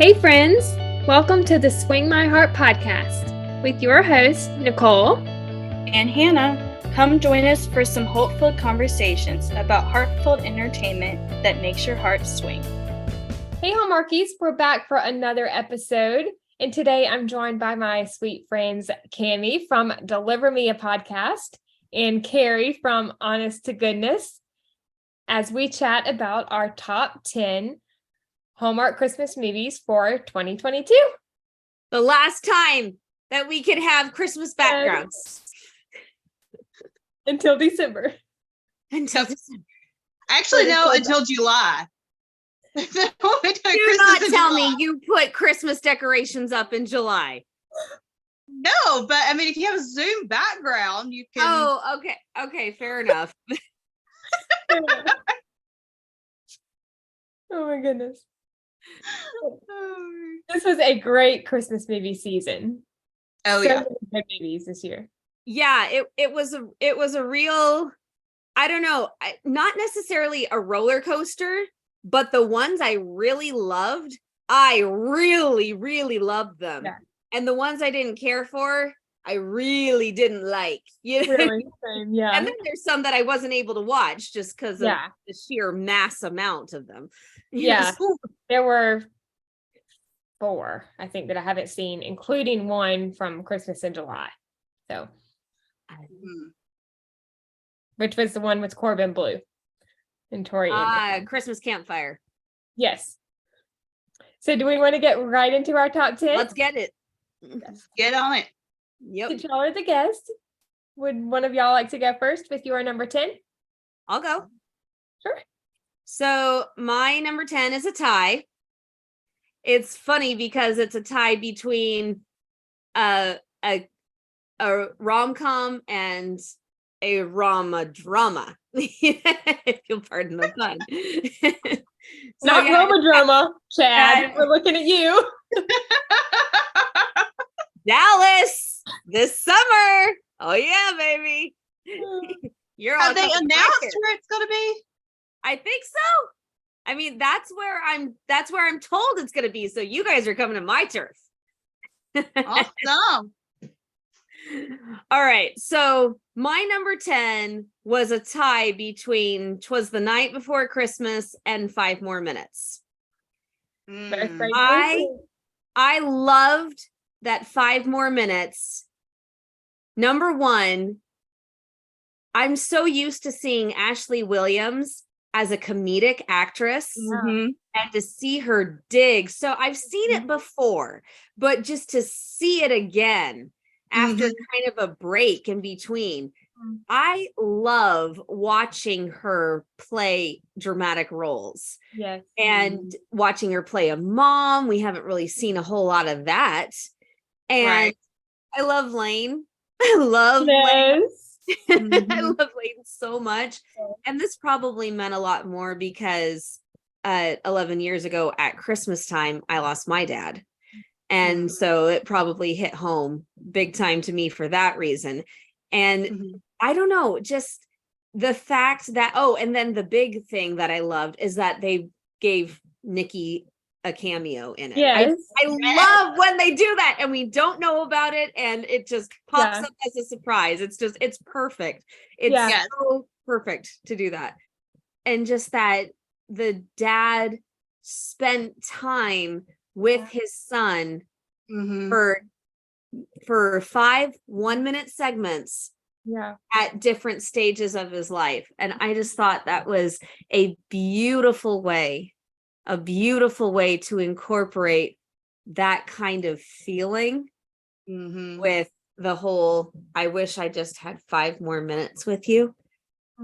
Hey friends, welcome to the Swing My Heart podcast with your hosts, Nicole and Hannah. Come join us for some hopeful conversations about heartfelt entertainment that makes your heart swing. Hey Hallmarkies, we're back for another episode, and today I'm joined by my sweet friends Cami from Deliver Me a Podcast and Kerri from Honest to Goodness as we chat about our top 10 Hallmark Christmas movies for 2022. The last time that we could have Christmas backgrounds. Until December. Actually, no, until July. Do not tell me you put Christmas decorations up in July. No, but I mean, if you have a Zoom background, you can. Oh, okay. Okay, fair enough. Oh my goodness. This was a great Christmas movie season. Oh yeah, good movies this year. Yeah, it was a real, I don't know, not necessarily a roller coaster, but the ones I really loved, I really, really loved them. Yeah. And the ones I didn't care for, I really didn't like. You know? Really? Same, yeah. And then there's some that I wasn't able to watch just because of the sheer mass amount of them. Yeah, there were 4, I think, that I haven't seen, including one from Christmas in July. So, which was the one with Corbin Bleu and Tori Anderson. Christmas Campfire. Yes. So, do we want to get right into our top 10? Let's get it. Yes. Get on it. Yep. Since y'all are the guest, would one of y'all like to go first with your number 10? I'll go. Sure. So my number 10 is a tie. It's funny because it's a tie between a rom-com and a drama. If you'll pardon the pun. Not Roma drama, Chad. We're looking at you. Dallas this summer. Oh yeah, baby. Have they announced where it's gonna be? I think so. I mean, that's where I'm told it's going to be. So you guys are coming to my turf. Awesome. All right. So my number 10 was a tie between 'Twas the Night Before Christmas and 5 More Minutes. I loved that 5 More Minutes. Number 1, I'm so used to seeing Ashley Williams as a comedic actress and to see her dig. So I've seen it before, but just to see it again after kind of a break in between, I love watching her play dramatic roles. Yes. And watching her play a mom. We haven't really seen a whole lot of that. And I love Lane. I love Lane. I love Layton so much. And this probably meant a lot more because 11 years ago at Christmas time, I lost my dad. And so it probably hit home big time to me for that reason. And I don't know, just the fact that, and then the big thing that I loved is that they gave Nikki a cameo in it. Yes. I love when they do that and we don't know about it and it just pops up as a surprise. It's perfect. It's so perfect to do that. And just that the dad spent time with his son for 5 1-minute segments at different stages of his life. And I just thought that was a beautiful way to incorporate that kind of feeling with the whole, I wish I just had 5 more minutes with you.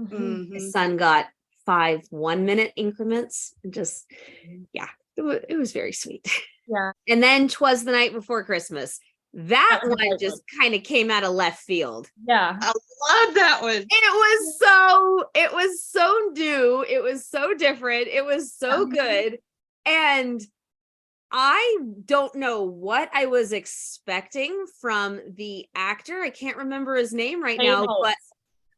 His son got 5 1-minute increments. Just, it was very sweet. Yeah. And then 'Twas the Night Before Christmas. That one just kind of came out of left field. Yeah. I love that one. It was so new. It was so different. It was so good. And I don't know what I was expecting from the actor. I can't remember his name right now, but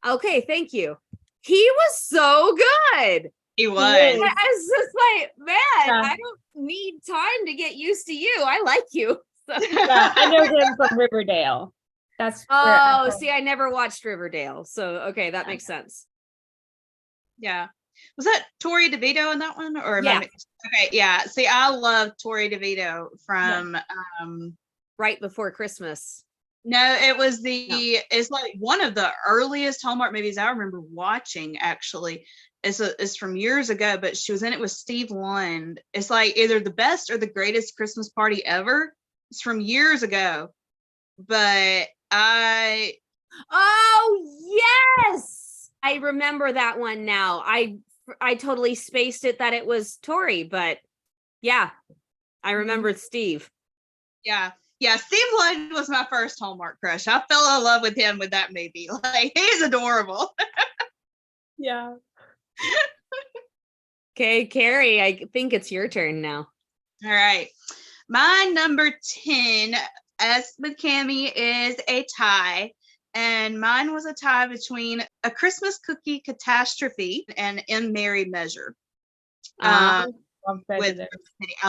okay, thank you. He was so good. He was. I was just like, man, I don't need time to get used to you. I like you. So. Yeah, I know him from Riverdale. That's see, I never watched Riverdale. So okay, that makes sense. Yeah. Was that Tori DeVito in that one? Or okay, yeah. See, I love Tori DeVito from Right Before Christmas. No, it was it's like one of the earliest Hallmark movies I remember watching, actually. It's from years ago, but she was in it with Steve Lund. It's like either the best or the greatest Christmas party ever. It's from years ago. But yes, I remember that one now. I totally spaced it that it was Tori, but yeah, I remembered Steve. Yeah, Steve Lund was my first Hallmark crush. I fell in love with him with that movie. Like, he's adorable. Yeah. Okay, Kerri, I think it's your turn now. All right. My number 10, as with Cammie, is a tie. And mine was a tie between A Christmas Cookie Catastrophe and In Merry Measure. I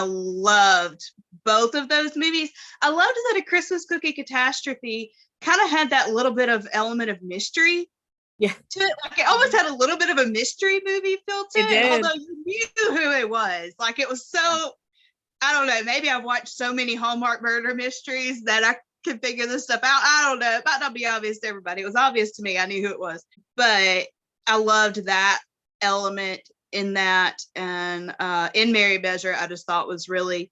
loved both of those movies. I loved that A Christmas Cookie Catastrophe kind of had that little bit of element of mystery to it. Like, it almost had a little bit of a mystery movie feel to it, although you knew who it was. Like, it was so, I don't know, maybe I've watched so many Hallmark murder mysteries that I can figure this stuff out. I don't know. It might not be obvious to everybody. It was obvious to me. I knew who it was. But I loved that element in that. And In Merry Measure, I just thought was really,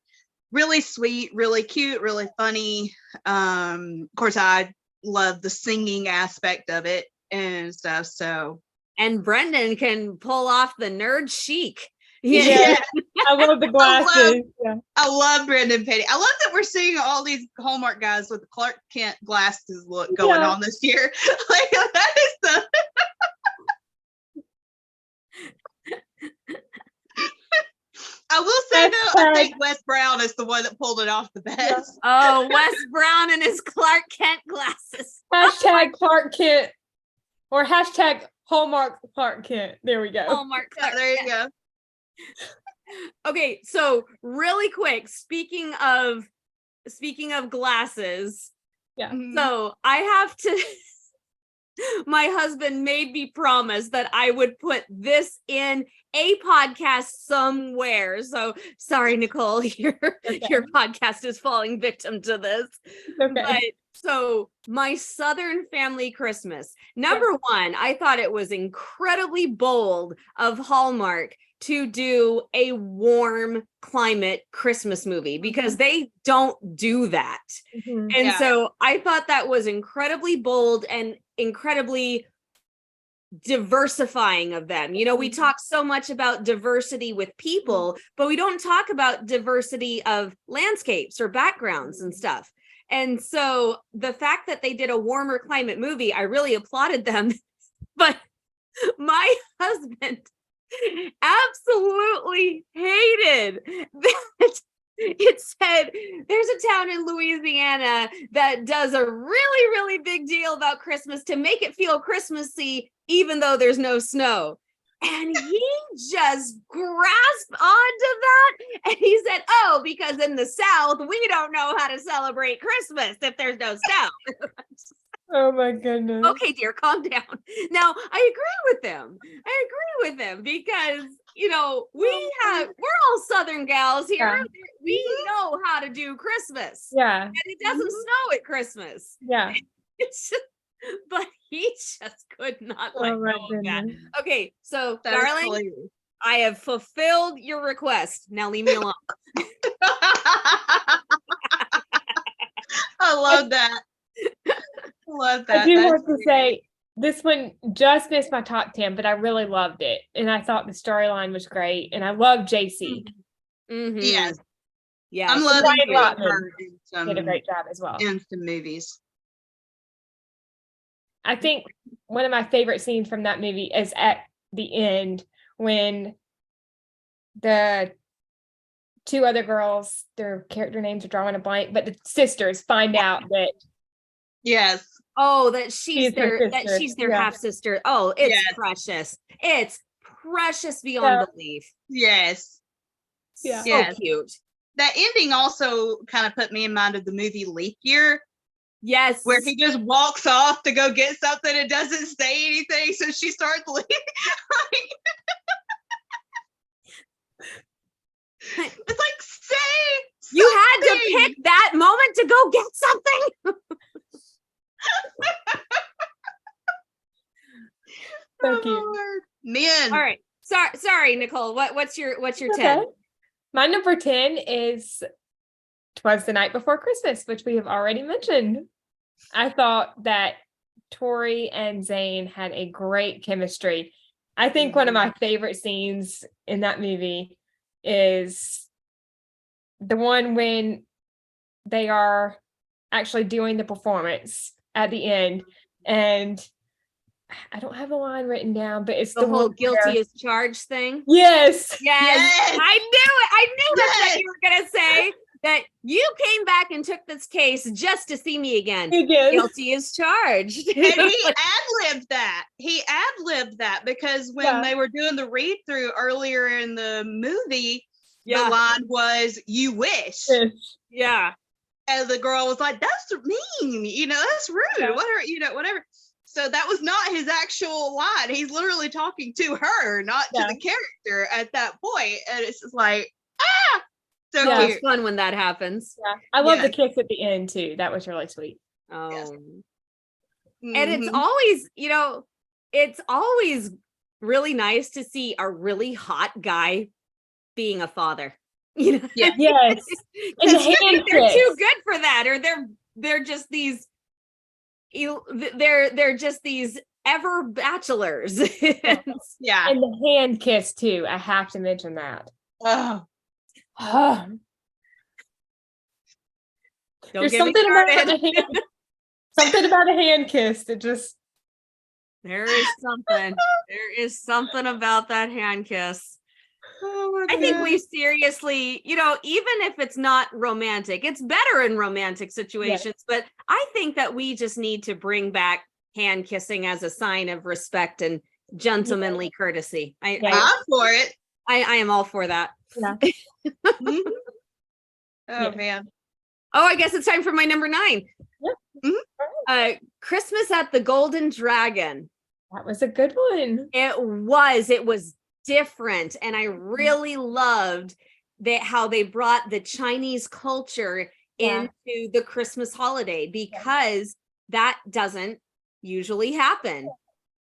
really sweet, really cute, really funny. Of course, I love the singing aspect of it and stuff. So, and Brendan can pull off the nerd chic. Yeah. I love the glasses. I love Brendan Penny. I love that we're seeing all these Hallmark guys with the Clark Kent glasses look going on this year. Like, that is the I will say though, I think Wes Brown is the one that pulled it off the best. Oh, Wes Brown and his Clark Kent glasses. Hashtag Clark Kent or hashtag Hallmark Clark Kent. There we go. Hallmark Clark There you Kent. go. Okay, so really quick, speaking of glasses. Yeah. So I have to my husband made me promise that I would put this in a podcast somewhere. So sorry, Nicole, your podcast is falling victim to this. Okay. But so my Southern Family Christmas. Number one, I thought it was incredibly bold of Hallmark to do a warm climate Christmas movie because they don't do that. Mm-hmm. And so I thought that was incredibly bold and incredibly diversifying of them. You know, we talk so much about diversity with people, but we don't talk about diversity of landscapes or backgrounds and stuff. And so the fact that they did a warmer climate movie, I really applauded them. But my husband absolutely hated that it said there's a town in Louisiana that does a really, really big deal about Christmas to make it feel Christmassy, even though there's no snow. And he just grasped onto that. And he said, oh, because in the South, we don't know how to celebrate Christmas if there's no snow. Oh my goodness. Okay, dear, calm down. Now, I agree with them. Because, you know, we're all Southern gals here. Yeah. We know how to do Christmas. Yeah. And it doesn't snow at Christmas. Yeah. It's just, but he just could not let go of that. Okay, so That darling, hilarious. I have fulfilled your request. Now leave me alone. I love that. I do want to say this one just missed my top 10, but I really loved it. And I thought the storyline was great. And I love JC. Mm-hmm. Yes. Yeah. I'm loving her did a great job as well. In some movies. I think one of my favorite scenes from that movie is at the end when the two other girls, their character names are drawing a blank, but the sisters find out that yes. Oh, that she's their half sister. Oh, it's precious. It's precious beyond belief. Yes. Yeah. So cute. That ending also kind of put me in mind of the movie Leap Year. Yes. Where he just walks off to go get something and doesn't say anything. So she starts leaving. It's like, say you something. had to pick that moment to go get something. So cute. Man. All right. Sorry, Nicole. What's your 10? Okay. My number 10 is 'Twas the Night Before Christmas, which we have already mentioned. I thought that Tori and Zane had a great chemistry. I think one of my favorite scenes in that movie is the one when they are actually doing the performance at the end. And I don't have a line written down, but it's The whole one guilty where, as charged thing. yes. Yes. I knew it. I knew that's what you were gonna say. That you came back and took this case just to see me again. Guilty as charged. And he ad-libbed that. He ad-libbed that because when they were doing the read-through earlier in the movie, the line was, "You wish." Yeah. And the girl was like, "That's mean, that's rude, whatever. So that was not his actual line. He's literally talking to her, not to the character at that point. And it's just like, so cute. It's fun when that happens. Yeah. I love the kiss at the end too. That was really sweet. Oh. Yes. And it's always really nice to see a really hot guy being a father. Yes. And they're too good for that, or they're just these they're just these ever bachelors. Yeah. And the hand kiss too. I have to mention that. Oh. There's something about a hand kiss that just there is something about that hand kiss. Oh my I think we seriously, even if it's not romantic, it's better in romantic situations, but I think that we just need to bring back hand kissing as a sign of respect and gentlemanly courtesy. I'm for it. I am all for that. Yeah. Oh man. Oh, I guess it's time for my number 9. Yep. Christmas at the Golden Dragon. That was a good one. It was different, and I really loved how they brought the Chinese culture into the Christmas holiday, because that doesn't usually happen.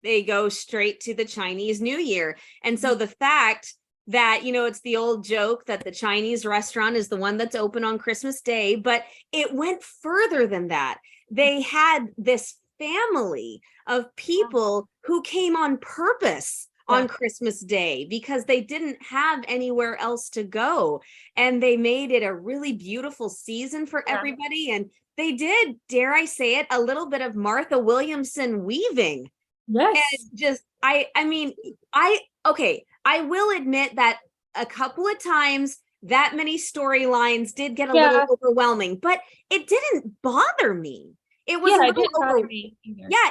They go straight to the Chinese New Year. And so the fact that, it's the old joke that the Chinese restaurant is the one that's open on Christmas Day, but it went further than that. They had this family of people who came on purpose on Christmas Day because they didn't have anywhere else to go. And they made it a really beautiful season for everybody. And they did, dare I say it, a little bit of Martha Williamson weaving. Yes. And just, I will admit that a couple of times that many storylines did get a little overwhelming, but it didn't bother me. It was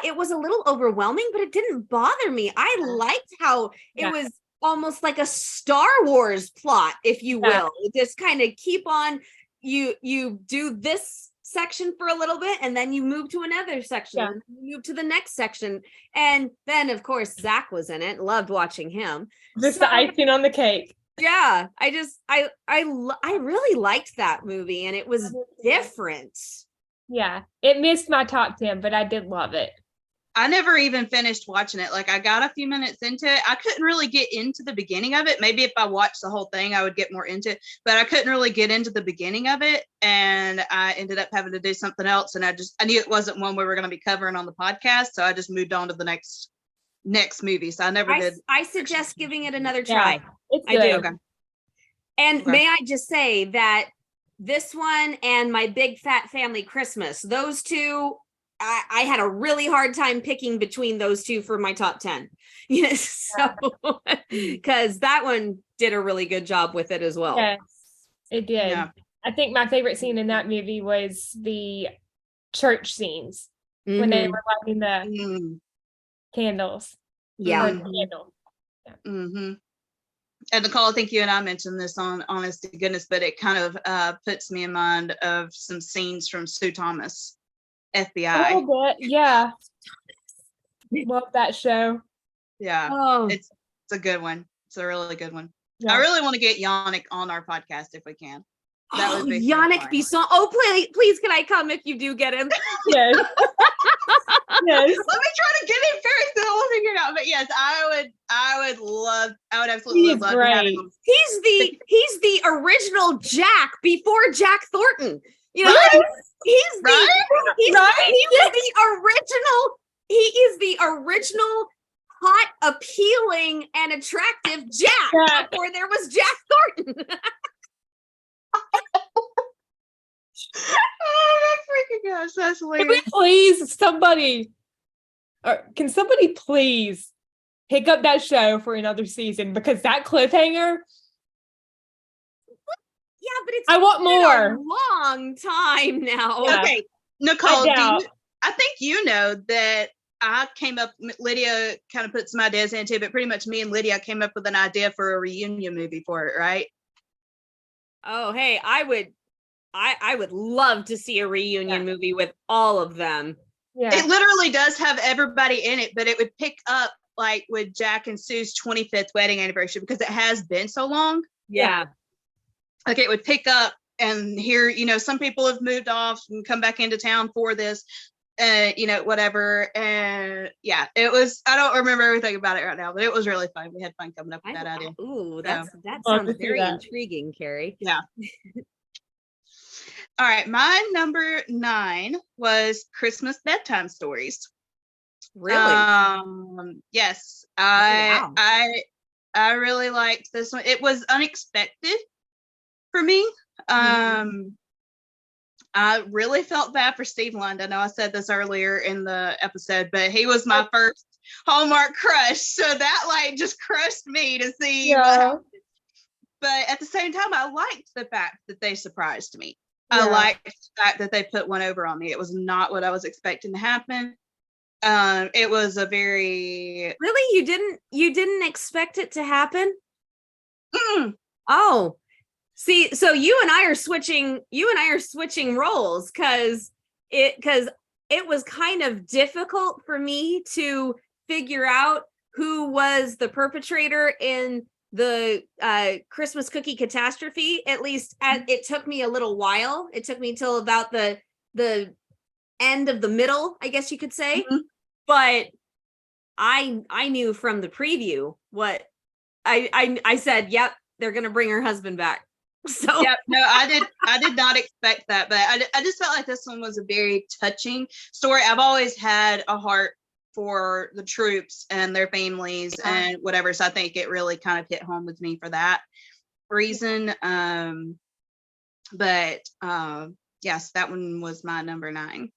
it was a little overwhelming, but it didn't bother me. I liked how it was almost like a Star Wars plot, if you will. Just kind of keep on, you do this section for a little bit, and then you move to another section, and you move to the next section. And then of course Zach was in it. Loved watching him. Just the icing on the cake. Yeah, I really liked that movie, and it was different. Yeah, it missed my top 10, but I did love it. I never even finished watching it. Like, I got a few minutes into it. I couldn't really get into the beginning of it. Maybe if I watched the whole thing, I would get more into it, but I couldn't really get into the beginning of it. And I ended up having to do something else. And I knew it wasn't one we were going to be covering on the podcast. So I just moved on to the next movie. So I never did. I suggest giving it another try. It's I good. do. Okay. And may I just say that this one and My Big Fat Family Christmas, those two, I had a really hard time picking between those two for my top 10. Yes, so because that one did a really good job with it as well. Yes, it did. Yeah. I think my favorite scene in that movie was the church scenes when they were lighting the candles. Yeah. Candle. Mm-hmm. And Nicole, I think you and I mentioned this on Honest to Goodness, but it kind of puts me in mind of some scenes from Sue Thomas, FBI. A little bit, yeah. Love that show. Yeah, Oh, it's a good one. It's a really good one. Yeah. I really want to get Yannick on our podcast if we can. That would be Yannick be so. Oh, please, can I come if you do get him? Yes. Yes. Let me try to get him first, then we'll figure it out. But yes, I would absolutely love to have him. He's the original Jack before Jack Thornton. You know, Right? He is the original hot, appealing, and attractive Jack before there was Jack Thornton. Oh my freaking gosh, that's Can we hilarious. please can somebody please pick up that show for another season, because that cliffhanger, Yeah, but it's I want been more. a long time now. Yeah. Okay, Nicole, I think you know that Lydia kind of put some ideas into it, but pretty much me and Lydia came up with an idea for a reunion movie for it, right? Oh, hey, I would love to see a reunion movie with all of them. Yeah. It literally does have everybody in it, but it would pick up like with Jack and Sue's 25th wedding anniversary, because it has been so long. Yeah. Like it would pick up, and here, some people have moved off and come back into town for this, whatever. And yeah, it was, I don't remember everything about it right now, but it was really fun. We had fun coming up with that idea. Ooh, that Love sounds to see very that. intriguing, Kerri. Yeah. All right, my number 9 was Christmas bedtime stories. Really? Yes, wow. I really liked this one. It was unexpected for me. I really felt bad for Steve Lund. I know I said this earlier in the episode, but he was my first Hallmark crush, so that just crushed me to see what happened. But at the same time, I liked the fact that they surprised me. Yeah. I liked the fact that they put one over on me. It was not what I was expecting to happen. It was a very Really? You didn't expect it to happen? Mm. Oh, see, so you and I are switching roles, because it was kind of difficult for me to figure out who was the perpetrator in the Christmas cookie catastrophe. At least it took me a little while. It took me till about the end of the middle, I guess you could say. Mm-hmm. But I knew from the preview what I said. Yep, they're gonna bring her husband back. So yeah, no, I did not expect that, but I just felt like this one was a very touching story. I've always had a heart for the troops and their families and whatever, so I think it really kind of hit home with me for that reason. But yes, that one was my number 9.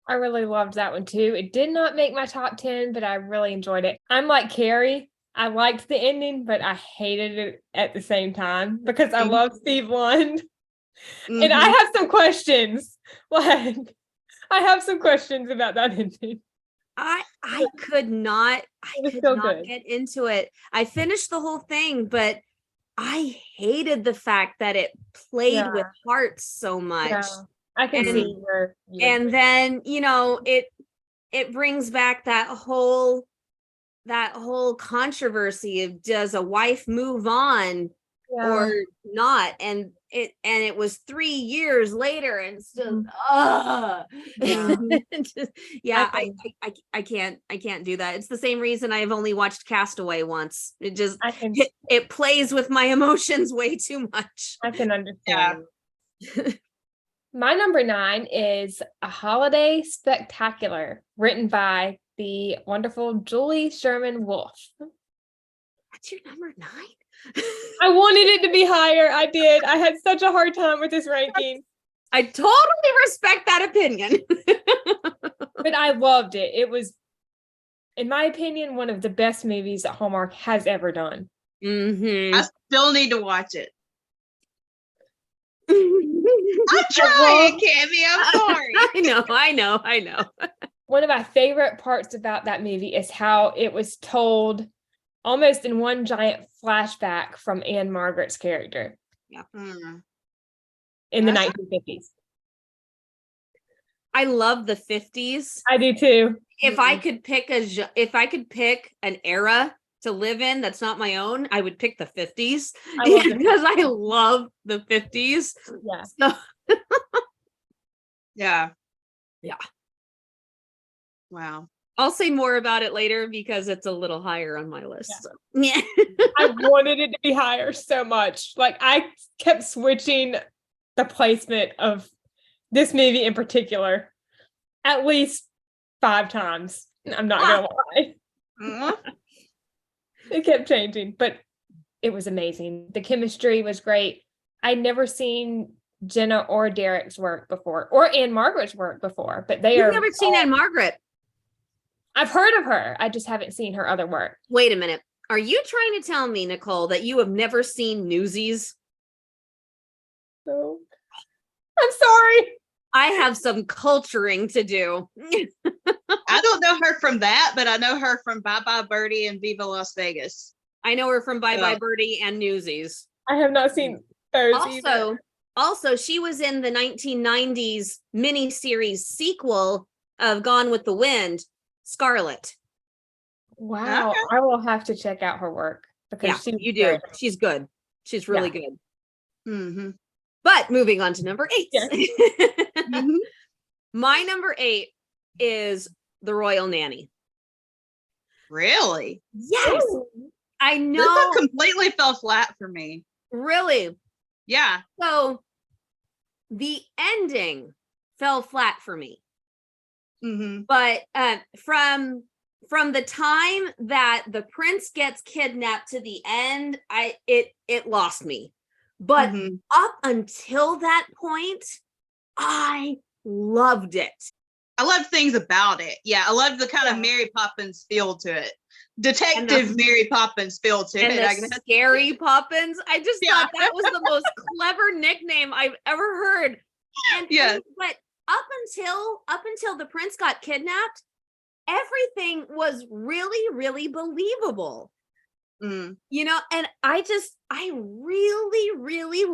I really loved that one too. It did not make my top 10, but I really enjoyed it. I'm like Kerri. I liked the ending, but I hated it at the same time because I love Steve Lund. Mm-hmm. And I have some questions. I have some questions about that ending. I could not get into it. I finished the whole thing, but I hated the fact that it played with hearts so much. Yeah, I can see where and then, it brings back that whole controversy of, does a wife move on or not? And it was 3 years later, and still I can't do that. It's the same reason I've only watched Castaway once. It plays with my emotions way too much. I can understand. Yeah. My number 9 is A Holiday Spectacular, written by the wonderful Julie Sherman Wolfe. That's your number 9? I wanted it to be higher. I did. I had such a hard time with this ranking. I totally respect that opinion. But I loved it. It was, in my opinion, one of the best movies that Hallmark has ever done. Mm-hmm. I still need to watch it. I'm trying, Cammy. I'm sorry. I know. One of my favorite parts about that movie is how it was told almost in one giant flashback from Anne Margaret's character. Yeah. In the 1950s. I love the 50s. I do too. If I could pick an era to live in that's not my own, I would pick the 50s because I love the 50s. Yeah. So. Yeah. Yeah. Wow. I'll say more about it later because it's a little higher on my list. Yeah. So. I wanted it to be higher so much. Like I kept switching the placement of this movie in particular at least 5 times. I'm not gonna lie. It kept changing, but it was amazing. The chemistry was great. I'd never seen Jenna or Derek's work before, or Anne Margaret's work before, but You've never seen Anne Margaret? I've heard of her. I just haven't seen her other work. Wait a minute. Are you trying to tell me, Nicole, that you have never seen Newsies? No. I'm sorry. I have some culturing to do. I don't know her from that, but I know her from Bye Bye Birdie and Viva Las Vegas. I know her from Bye Bye Birdie and Newsies. I have not seen those either. Also, she was in the 1990s miniseries sequel of Gone with the Wind, Scarlet. Wow. Okay. I will have to check out her work because you do. She's good. She's really good. Mm-hmm. But moving on to number 8. Yes. Mm-hmm. My number 8 is The Royal Nanny. Really? Yes. Ooh. I know. This one completely fell flat for me. Really? Yeah. So the ending fell flat for me. Mm-hmm. But from the time that the prince gets kidnapped to the end, it lost me. But up until that point, I loved it. I loved things about it. Yeah, I loved the kind of Mary Poppins feel to it. Detective Mary Poppins feel to it. And the Scary Poppins. I just thought that was the most clever nickname I've ever heard. And but up until the prince got kidnapped, everything was really, really believable. You know, and I really, really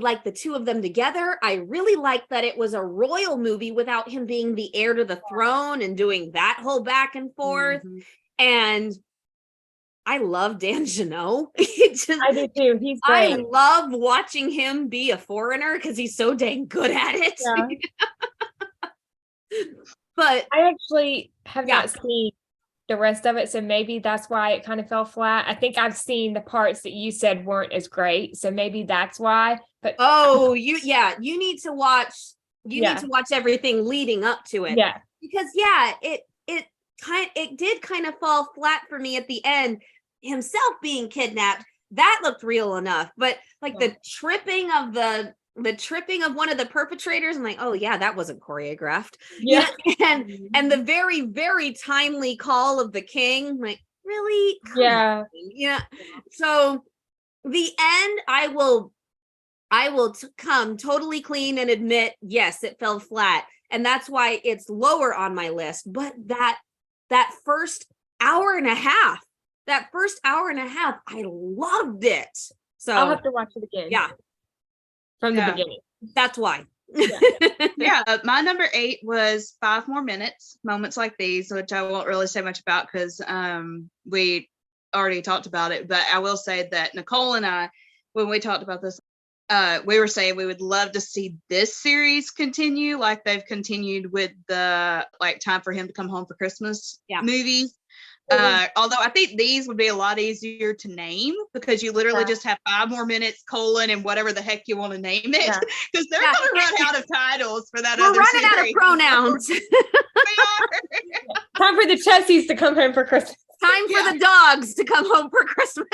liked the two of them together. I really liked that it was a royal movie without him being the heir to the throne and doing that whole back and forth. And I love Dan Jeannot. I do too. He's great. I love watching him be a foreigner because he's so dang good at it. Yeah. But I actually have not seen the rest of it, so maybe that's why it kind of fell flat. I think I've seen the parts that you said weren't as great, so maybe that's why. But you need to watch. You need to watch everything leading up to it. Yeah, because it did kind of fall flat for me at the end. Himself being kidnapped, that looked real enough, but like the tripping of one of the perpetrators, I'm like, oh yeah, that wasn't choreographed. Yeah. And the very, very timely call of the king, I'm like, really? Come on. So the end, I will come totally clean and admit, yes, it fell flat, and that's why it's lower on my list. But that first hour and a half, I loved it. So I'll have to watch it again. Yeah. From the beginning. That's why. My number 8 was 5 More Minutes, Moments Like These, which I won't really say much about because we already talked about it. But I will say that Nicole and I, when we talked about this, we were saying we would love to see this series continue, like they've continued with the Time for Him to Come Home for Christmas movies. Although I think these would be a lot easier to name because you literally just have 5 more minutes, and whatever the heck you want to name it, because they're going to run out of titles for that. We're running out of pronouns. We are. Time for the Chessies to come home for Christmas. Time for the dogs to come home for Christmas.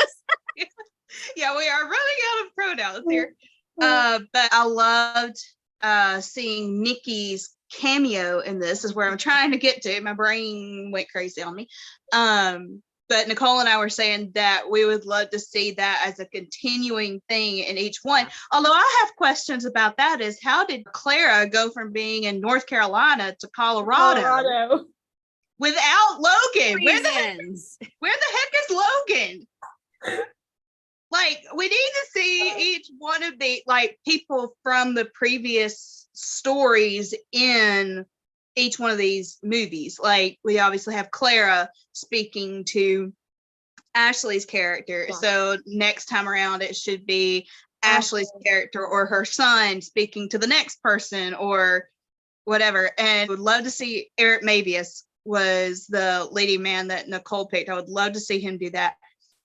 Yeah, we are running out of pronouns here. But I loved seeing Nikki's cameo in this is where I'm trying to get to. My brain went crazy on me. But Nicole and I were saying that we would love to see that as a continuing thing in each one. Although I have questions about that is how did Clara go from being in North Carolina to Colorado? without Logan. Reasons. Where the heck is Logan? Like, we need to see each one of the like people from the previous stories in each one of these movies. Like, we obviously have Clara speaking to Ashley's character. Yeah. So next time around, it should be Ashley's character or her son speaking to the next person or whatever. And would love to see Eric Mabius was the leading man that Nicole picked. I would love to see him do that.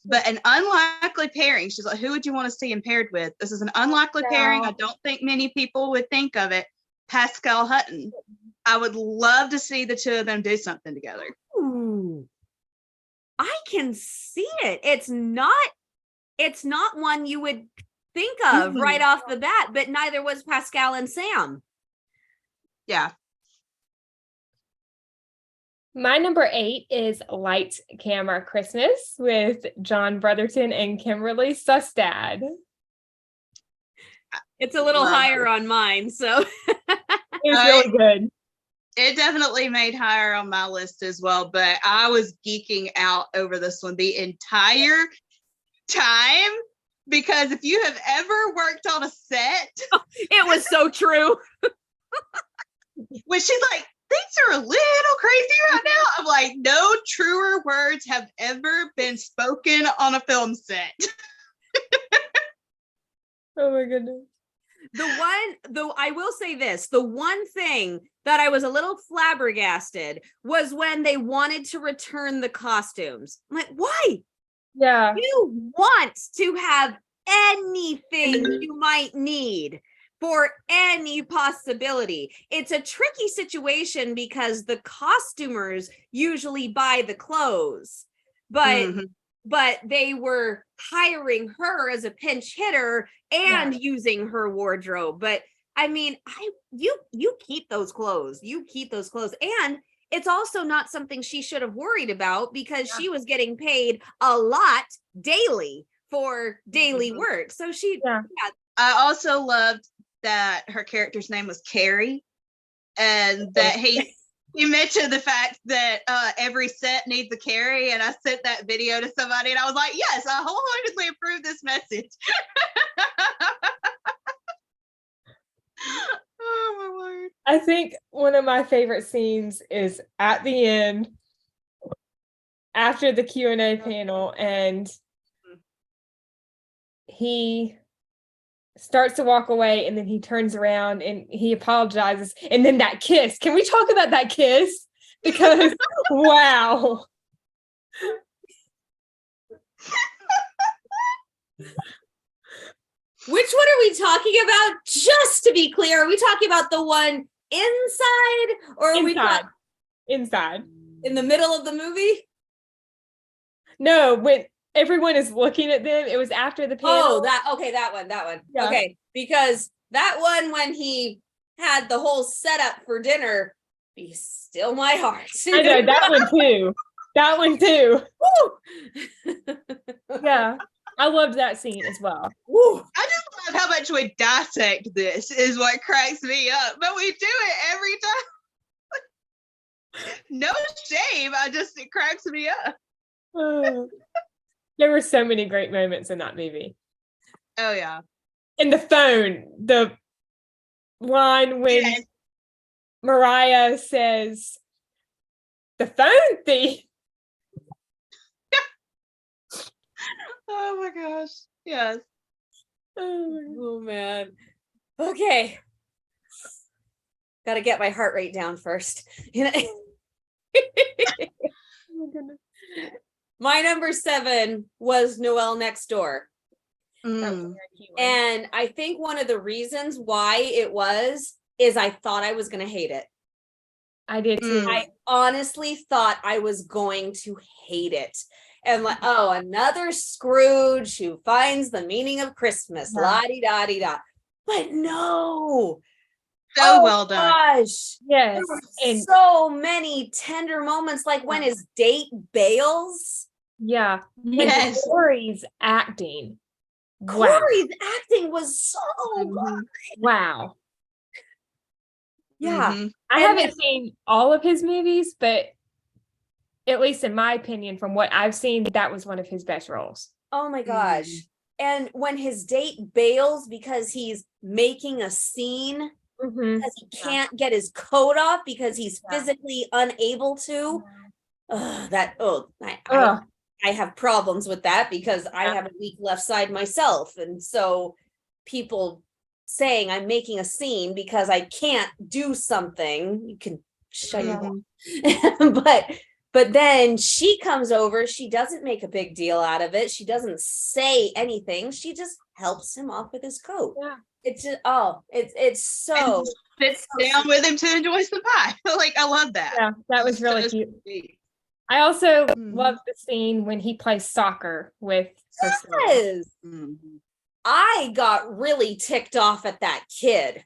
But an unlikely pairing. She's like, who would you want to see him paired with? This is an unlikely pairing. I don't think many people would think of it. Pascal Hutton. I would love to see the two of them do something together. Ooh, I can see it. It's not one you would think of right off the bat, but neither was Pascal and Sam. Yeah. My number 8 is Lights, Camera, Christmas with John Brotherton and Kimberly Sustad. It's a little higher on mine, so. It's really good. It definitely made higher on my list as well, but I was geeking out over this one the entire time, because if you have ever worked on a set. It was so true. When she's like, things are a little crazy right now. I'm like, no truer words have ever been spoken on a film set. Oh my goodness. I will say this, the one thing that I was a little flabbergasted was when they wanted to return the costumes. I'm like, why? Yeah. You want to have anything you might need for any possibility. It's a tricky situation because the costumers usually buy the clothes, but they were hiring her as a pinch hitter and using her wardrobe. But I mean, you keep those clothes. You keep those clothes. And it's also not something she should have worried about because she was getting paid a lot daily for daily work. So I also loved that her character's name was Kerri, and that he mentioned the fact that every set needs a Kerri, and I sent that video to somebody and I was like, yes, I wholeheartedly approve this message. Oh my word. I think one of my favorite scenes is at the end after the Q&A panel, and he starts to walk away and then he turns around and he apologizes, and then that kiss. Can we talk about that kiss? Because wow. Which one are we talking about? Just to be clear, are we talking about the one inside or are we talking inside in the middle of the movie? No, when everyone is looking at them, it was after the panel. Oh, that one. Yeah. Okay, because that one when he had the whole setup for dinner, be still my heart. I know that one too. Yeah, I loved that scene as well. Woo. I just love how much we dissect this is what cracks me up, but we do it every time. No shame, it cracks me up. There were so many great moments in that movie. Oh yeah. And the line when Mariah says, "The phone thief." Oh my gosh. Yes. Oh man. Okay. Got to get my heart rate down first. Oh my goodness. My number 7 was Noelle Next Door. And I think one of the reasons why it is I thought I was going to hate it. I did too. I honestly thought I was going to hate it. And like, oh, another Scrooge who finds the meaning of Christmas. La-di-da-di-da. But no. So well done. Gosh. Yes. And so many tender moments, like when his date bails. Yeah. Yes. Corey's acting. Corey's acting was so good. Wow. Yeah. I haven't seen all of his movies, but at least in my opinion, from what I've seen, that was one of his best roles. Oh my gosh. And when his date bails because he's making a scene because he can't get his coat off because he's physically unable to. I have problems with that because I have a weak left side myself. And so people saying I'm making a scene because I can't do something, you can shut your mouth. But then she comes over, she doesn't make a big deal out of it. She doesn't say anything. She just helps him off with his coat. Yeah. It's just, it's so. And sits down with him to enjoy some pie. Like, I love that. Yeah, that was really cute. Sweet. I also love the scene when he plays soccer with her. I got really ticked off at that kid.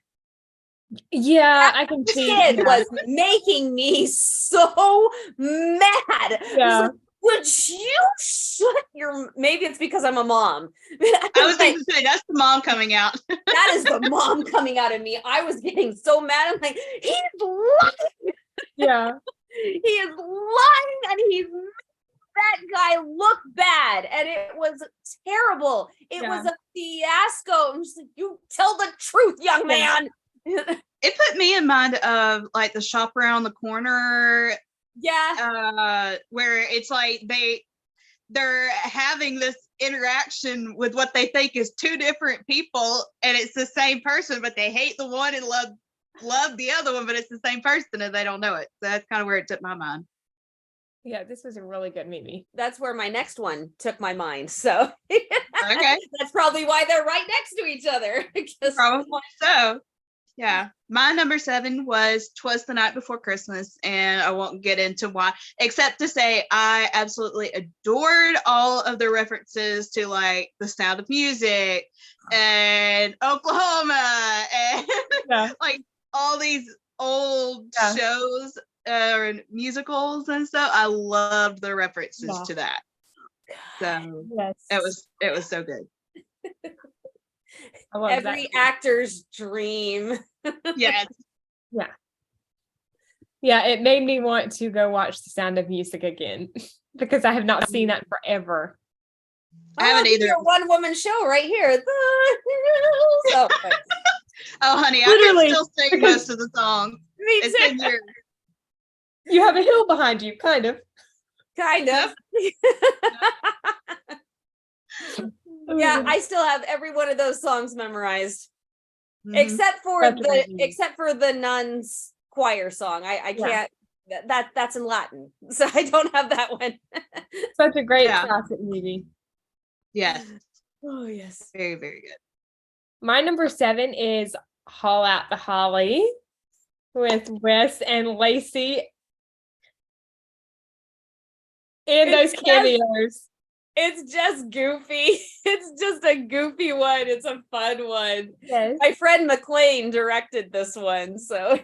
Yeah, I can see. Kid was making me so mad. Yeah. Like, would you shut your? Maybe it's because I'm a mom. I was going to say that's the mom coming out. That is the mom coming out of me. I was getting so mad. I'm like, he's lying. Yeah, he is lying, and he's that guy look bad, and it was terrible. It was a fiasco. I'm just like, you tell the truth, young man. It put me in mind of like the shop around the corner. Yeah. Where it's like they're having this interaction with what they think is two different people, and it's the same person, but they hate the one and love the other one, but it's the same person and they don't know it. So that's kind of where it took my mind. Yeah, this was a really good movie. That's where my next one took my mind. So okay, that's probably why they're right next to each other. Probably so. Yeah, my number 7 was 'Twas the Night Before Christmas, and I won't get into why, except to say I absolutely adored all of the references to like The Sound of Music and Oklahoma and like all these old shows and musicals and stuff. I loved the references to that. So it was so good. Every actor's dream. Yes. Yeah, it made me want to go watch The Sound of Music again because I have not seen that forever. I haven't either. A one-woman show right here. Oh, honey, I can still sing most of the songs. Me too. You have a hill behind you, kind of. Yeah, I still have every one of those songs memorized, except for the nuns choir song. I can't. That's in Latin, so I don't have that one. Such a great classic movie. Yes. Oh yes. Very, very good. My number 7 is Haul Out the Holly with Wes and Lacey. And those cameos. It's just goofy. It's just a goofy one. It's a fun one. Yes. My friend McLean directed this one, so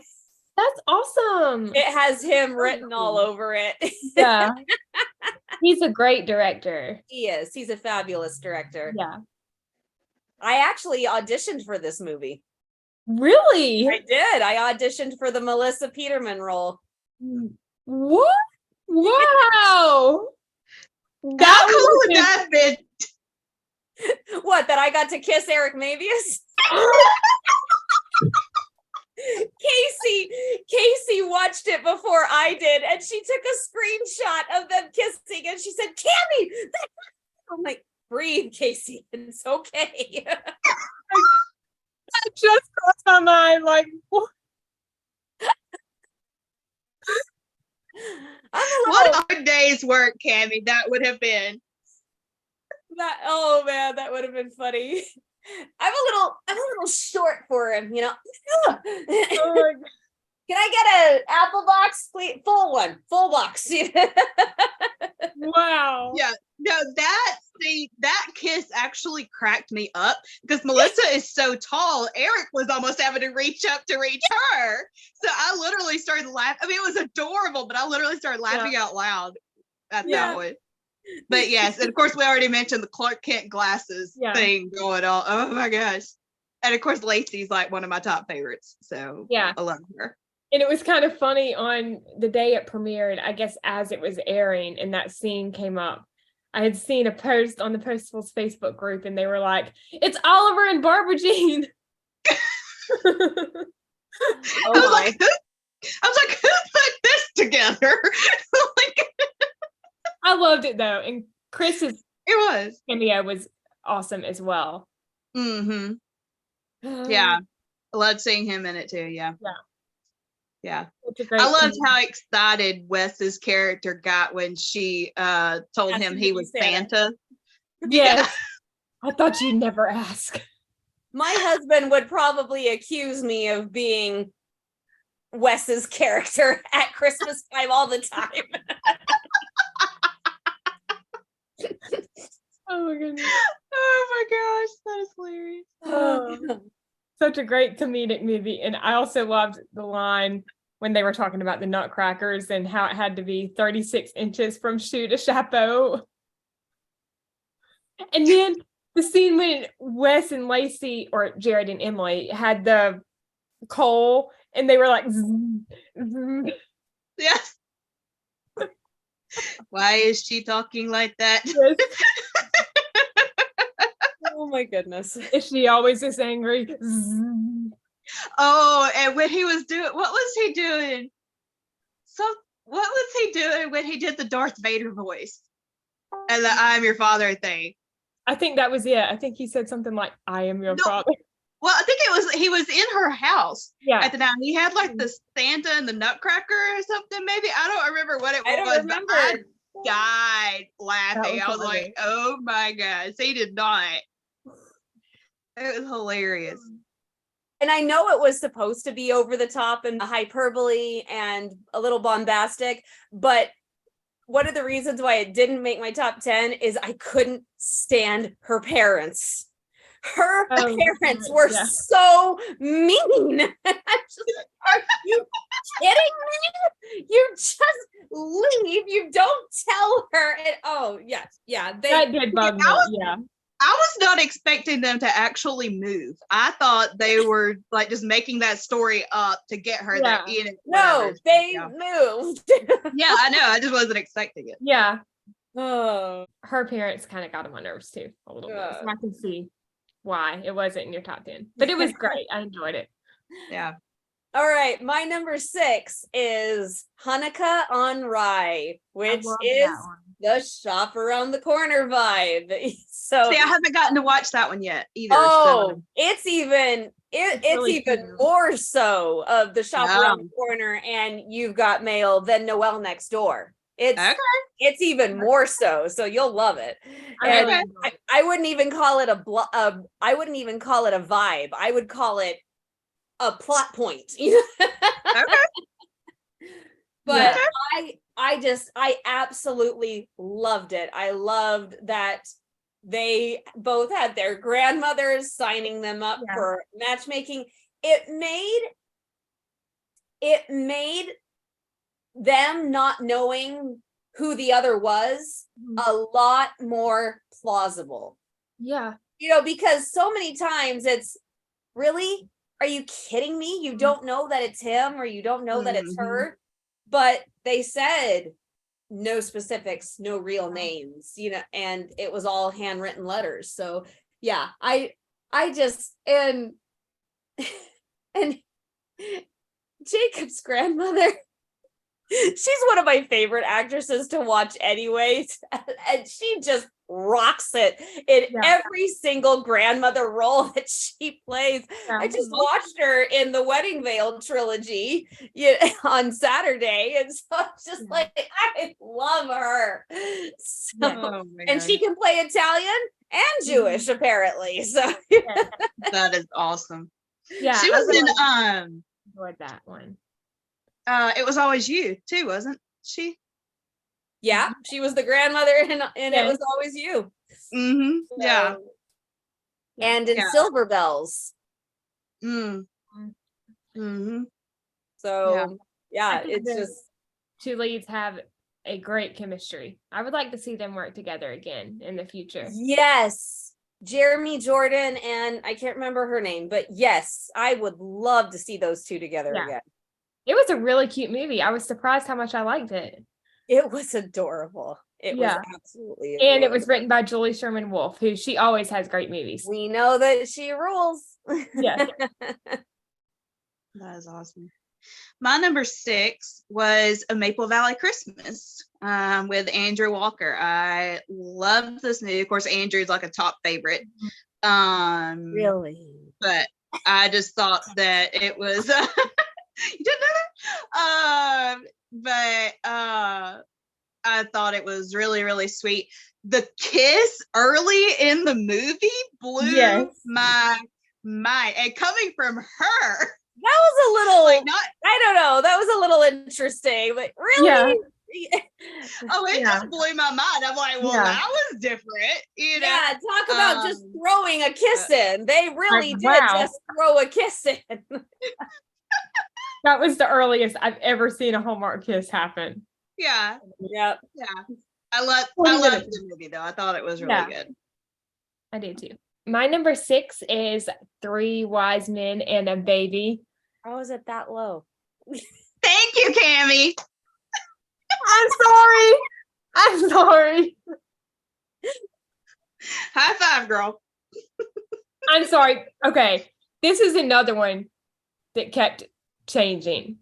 that's awesome. It has him written all over it. Yeah. He's a great director. He is. He's a fabulous director. Yeah. I actually auditioned for this movie. Really? I did. I auditioned for the Melissa Peterman role. What? Wow. How cool would that have been? What, that I got to kiss Eric Mabius? Casey watched it before I did, and she took a screenshot of them kissing, and she said, "Cammy, I'm like, breathe, Casey. It's okay." That just crossed my mind, like, what? What a day's work, Cammy, that would have been. Oh man, that would have been funny. I'm a little short for him, you know. Oh my God. Can I get an apple box, please? Full box. Wow. Yeah. No, that kiss actually cracked me up because Melissa is so tall. Eric was almost having to reach up to reach her. So I literally started laughing. I mean, it was adorable, but I literally started laughing out loud at that one. But yes, and of course we already mentioned the Clark Kent glasses thing going on. Oh my gosh. And of course Lacey's like one of my top favorites. So I love her. And it was kind of funny on the day it premiered, I guess as it was airing and that scene came up. I had seen a post on the Postable's Facebook group and they were like, "It's Oliver and Barbara Jean." I was like, who put this together? I loved it though. And Chris's cameo was awesome as well. Mm-hmm. Yeah. I loved seeing him in it too. Yeah. I loved how excited Wes's character got when she told him he was Santa. Yes. I thought you'd never ask. My husband would probably accuse me of being Wes's character at Christmas time all the time. Oh my goodness. Oh my gosh, that is hilarious. Oh, such a great comedic movie. And I also loved the line when they were talking about the nutcrackers and how it had to be 36 inches from shoe to chapeau. And then the scene when Wes and Lacey, or Jared and Emily, had the coal and they were like, zzz, zzz. Yes. Why is she talking like that? Yes. Oh my goodness. Is she always this angry? Zzz. Oh, and when he was doing, what was he doing? What was he doing when he did the Darth Vader voice and the "I'm your father" thing? I think that was it. I think he said something like, "I am your father." Well, I think he was in her house. Yeah. At the time, he had like the Santa and the Nutcracker or something. Maybe I don't remember what it was. I don't remember. I died laughing. I was funny. like, "Oh my gosh, he did not." It was hilarious. And I know it was supposed to be over the top and hyperbole and a little bombastic, but one of the reasons why it didn't make my top 10 is I couldn't stand her parents. Her parents were so mean. Are you kidding me? You just leave. You don't tell her. That did bug me. Yeah. I was not expecting them to actually move. I thought they were like just making that story up to get her there. No, they moved. Yeah, I know. I just wasn't expecting it. Yeah. Oh. Her parents kind of got on my nerves too, a little bit. So I can see why it wasn't in your top 10. But it was great. I enjoyed it. Yeah. All right. My number 6 is Hanukkah on Rye, which is the shop around the corner vibe. So see, I haven't gotten to watch that one yet either. Oh, so. it's even really even cute. More so of the shop around the corner and You've Got Mail than Noel Next Door. It's even more so. So you'll love it. And I wouldn't even call it I wouldn't even call it a vibe. I would call it a plot point. But I absolutely loved it. I loved that they both had their grandmothers signing them up for matchmaking. It made them not knowing who the other was a lot more plausible. Yeah. Because so many times it's really, are you kidding me? You don't know that it's him or you don't know that it's her. But they said no specifics, no real names, and it was all handwritten letters. So yeah, I just, and Jacob's grandmother, she's one of my favorite actresses to watch anyways. And she just rocks it in every single grandmother role that she plays. I just watched her in the Wedding Veil trilogy on Saturday, and so it's just like I love her. So, and she can play Italian and Jewish apparently. So that is awesome. Yeah, she was in enjoyed that one. It Was Always You too, wasn't she? Yeah, she was the grandmother and It Was Always You. Mm-hmm. So, yeah. And in Silver Bells. Mm-hmm. So it's just two leads have a great chemistry. I would like to see them work together again in the future. Yes. Jeremy Jordan and I can't remember her name, but yes, I would love to see those two together again. It was a really cute movie. I was surprised how much I liked it. It was adorable. It was absolutely adorable. And it was written by Julie Sherman Wolfe, who she always has great movies. We know that she rules. Yeah. That is awesome. My number 6 was A Maple Valley Christmas with Andrew Walker. I love this movie. Of course, Andrew's like a top favorite. Really? But I just thought that it was you didn't know that? I thought it was really, really sweet. The kiss early in the movie blew my mind. And coming from her. That was a little, like I don't know. That was a little interesting, but really? Yeah. It just blew my mind. I'm like, well, that was different. You know? Yeah, talk about just throwing a kiss in. They really did just throw a kiss in. That was the earliest I've ever seen a Hallmark kiss happen. Yeah. Yep. Yeah. I loved the movie though. I thought it was really good. I did too. My number 6 is Three Wise Men and a Baby. How is it that low? Thank you, Cammie. I'm sorry. High five, girl. I'm sorry. Okay. This is another one that kept changing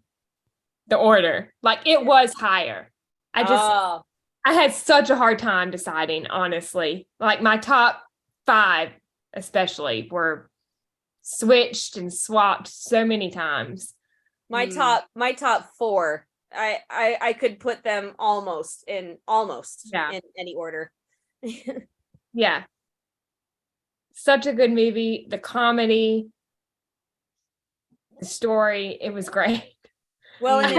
the order. Like it was higher. I had such a hard time deciding, honestly. Like my top 5 especially were switched and swapped so many times. My top 4, I could put them almost in any order. Yeah. Such a good movie. The comedy, the story, it was great. Well, and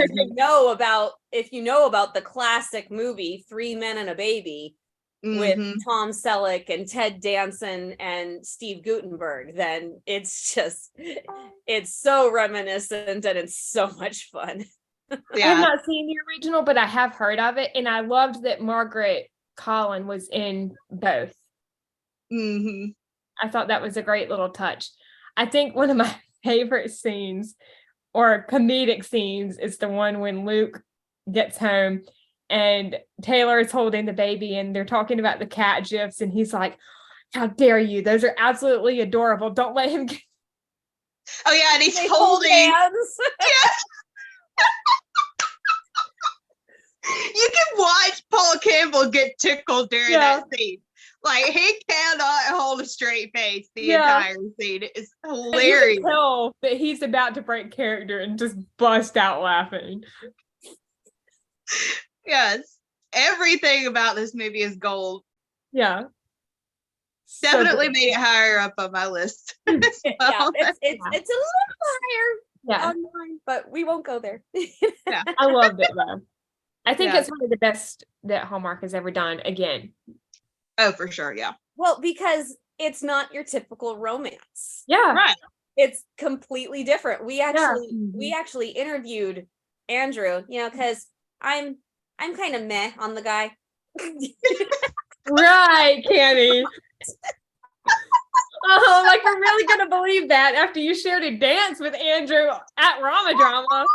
if you know about the classic movie 3 Men and a Baby with Tom Selleck and Ted Danson and Steve Guttenberg, then it's so reminiscent and it's so much fun. I have not seen the original, but I have heard of it, and I loved that Margaret Collin was in both. I thought that was a great little touch. I think one of my favorite scenes or comedic scenes is the one when Luke gets home and Taylor is holding the baby and they're talking about the cat gifs, and he's like, how dare you? Those are absolutely adorable. Don't let him get. Oh yeah, and he's holding hands. Yeah. You can watch Paul Campbell get tickled during that scene. Like he cannot hold a straight face the entire scene. It's hilarious. You can tell that he's about to break character and just bust out laughing. Yes. Everything about this movie is gold. Yeah. Definitely made it higher up on my list. It's a little higher on mine, but we won't go there. I loved it though. I think it's one of the best that Hallmark has ever done again. Oh, for sure, yeah. Well, because it's not your typical romance. Yeah. Right. It's completely different. We actually interviewed Andrew, because I'm kind of meh on the guy. Right, Cammie. Oh, like we're really gonna believe that after you shared a dance with Andrew at Rama Drama.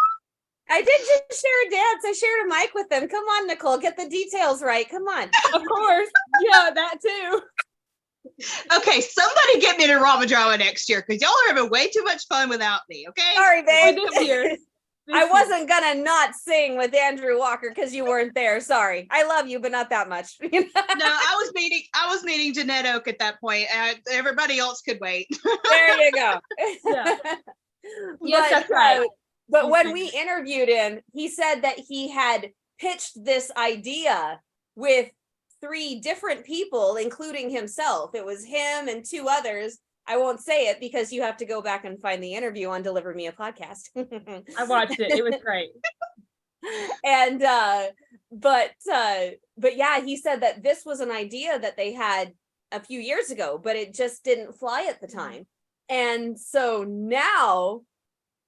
I did just share a dance. I shared a mic with them. Come on, Nicole, get the details right. Come on. Of course. Yeah, that too. Okay, somebody get me to Rama Drama next year because y'all are having way too much fun without me, okay? Sorry, babe. This year. I wasn't gonna not sing with Andrew Walker because you weren't there. Sorry. I love you, but not that much. No, I was meeting Jeanette Oak at that point. Everybody else could wait. There you go. Yeah. Yes, that's right. But when we interviewed him, he said that he had pitched this idea with 3 different people, including himself. It was him and 2 others. I won't say it because you have to go back and find the interview on Deliver Me a Podcast. I watched it. It was great. And but yeah, he said that this was an idea that they had a few years ago, but it just didn't fly at the time. And so now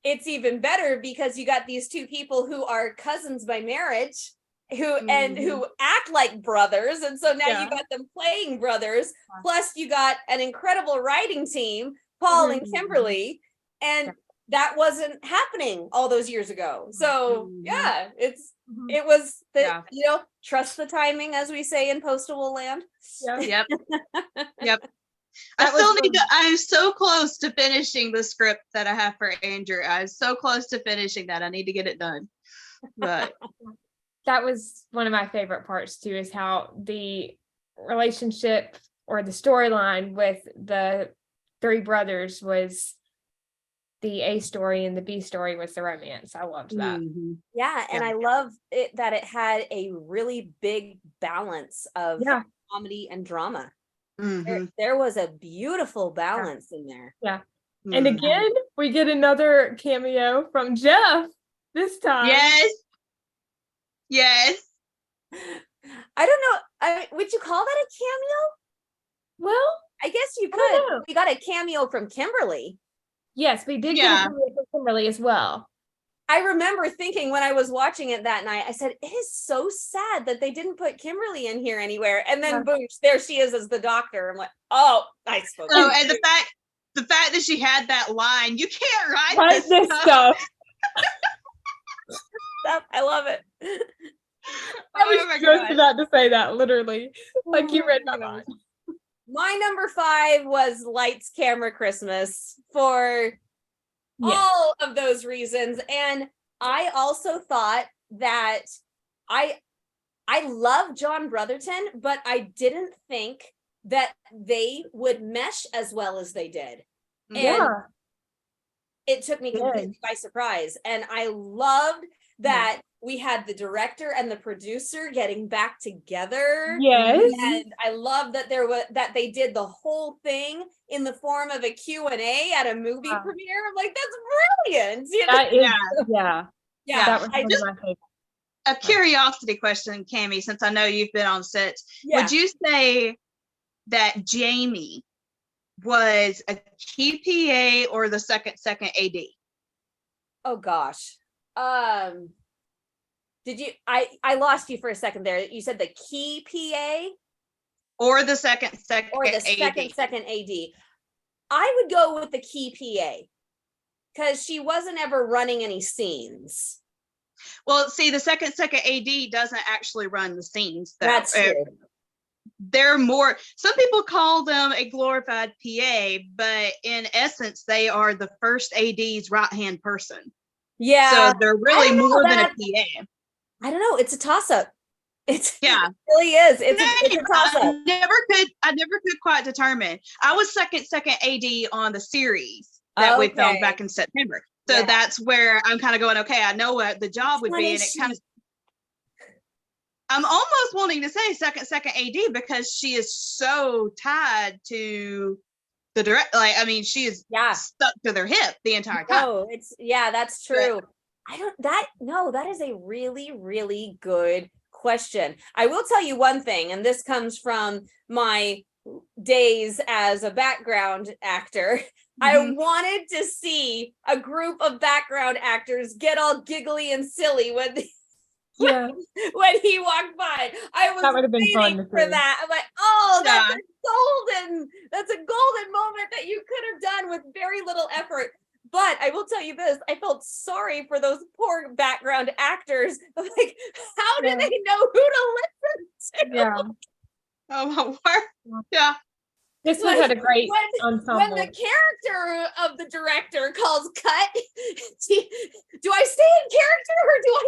it's even better because you got these 2 people who are cousins by marriage who act like brothers. And so now you got them playing brothers. Plus you got an incredible writing team, Paul and Kimberly. And that wasn't happening all those years ago. So yeah, it was the trust the timing, as we say in postal land. Yep. I'm so close to finishing the script that I have for Andrew. I'm so close to finishing that. I need to get it done. But that was one of my favorite parts too, is how the relationship or the storyline with the three brothers was the A story and the B story was the romance. I loved that. Yeah, and I love it that it had a really big balance of comedy and drama. There was a beautiful balance in there. Yeah. And again, we get another cameo from Jeff this time. Yes. I don't know. Would you call that a cameo? Well, I guess you could. We got a cameo from Kimberly. Yes, we did get a cameo from Kimberly as well. I remember thinking when I was watching it that night, I said, it is so sad that they didn't put Kimberly in here anywhere. And then boom, there she is as the doctor. I'm like, oh, I spoke. Oh, and the fact that she had that line, you can't write this stuff. I love it. I was just about to say that, literally. Like you read my mind. My number 5 was Lights, Camera, Christmas for all of those reasons. And I also thought that I love John Brotherton, but I didn't think that they would mesh as well as they did. And it took me completely by surprise. And I loved that we had the director and the producer getting back together. Yes. And I love that they did the whole thing in the form of a Q&A at a movie premiere. I'm like, that's brilliant. You know? That is, that was one of my favorites. A curiosity question, Cammie, since I know you've been on sets. Would you say that Jamie was a key PA or the second AD? Oh gosh. Did you I lost you for a second there. You said the key PA or the second or the AD. second AD. I would go with the key PA because she wasn't ever running any scenes. Well, see, the second AD doesn't actually run the scenes. That's true. They're more, some people call them a glorified PA, but in essence, they are the first AD's right-hand person. Yeah. So they're really more than a PA. I don't know. It's a toss-up. It really is. It's a toss-up. I never could quite determine. I was second AD on the series that we filmed back in September. So that's where I'm kind of going, okay, I know what the job would be. And it kind of, I'm almost wanting to say second AD because she is so tied to the direct, like, I mean, she is stuck to their hip the entire time. Oh, that's true. That is a really, really good question. I will tell you one thing, and this comes from my days as a background actor. I wanted to see a group of background actors get all giggly and silly when when he walked by. I was that would have been waiting fun for that. I'm like, oh, that's a golden moment that you could have done with very little effort. But I will tell you this, I felt sorry for those poor background actors. I'm like, how do they know who to listen to? Yeah. Oh my word. Yeah. This one had a great ensemble. When the character of the director calls cut, do I stay in character or do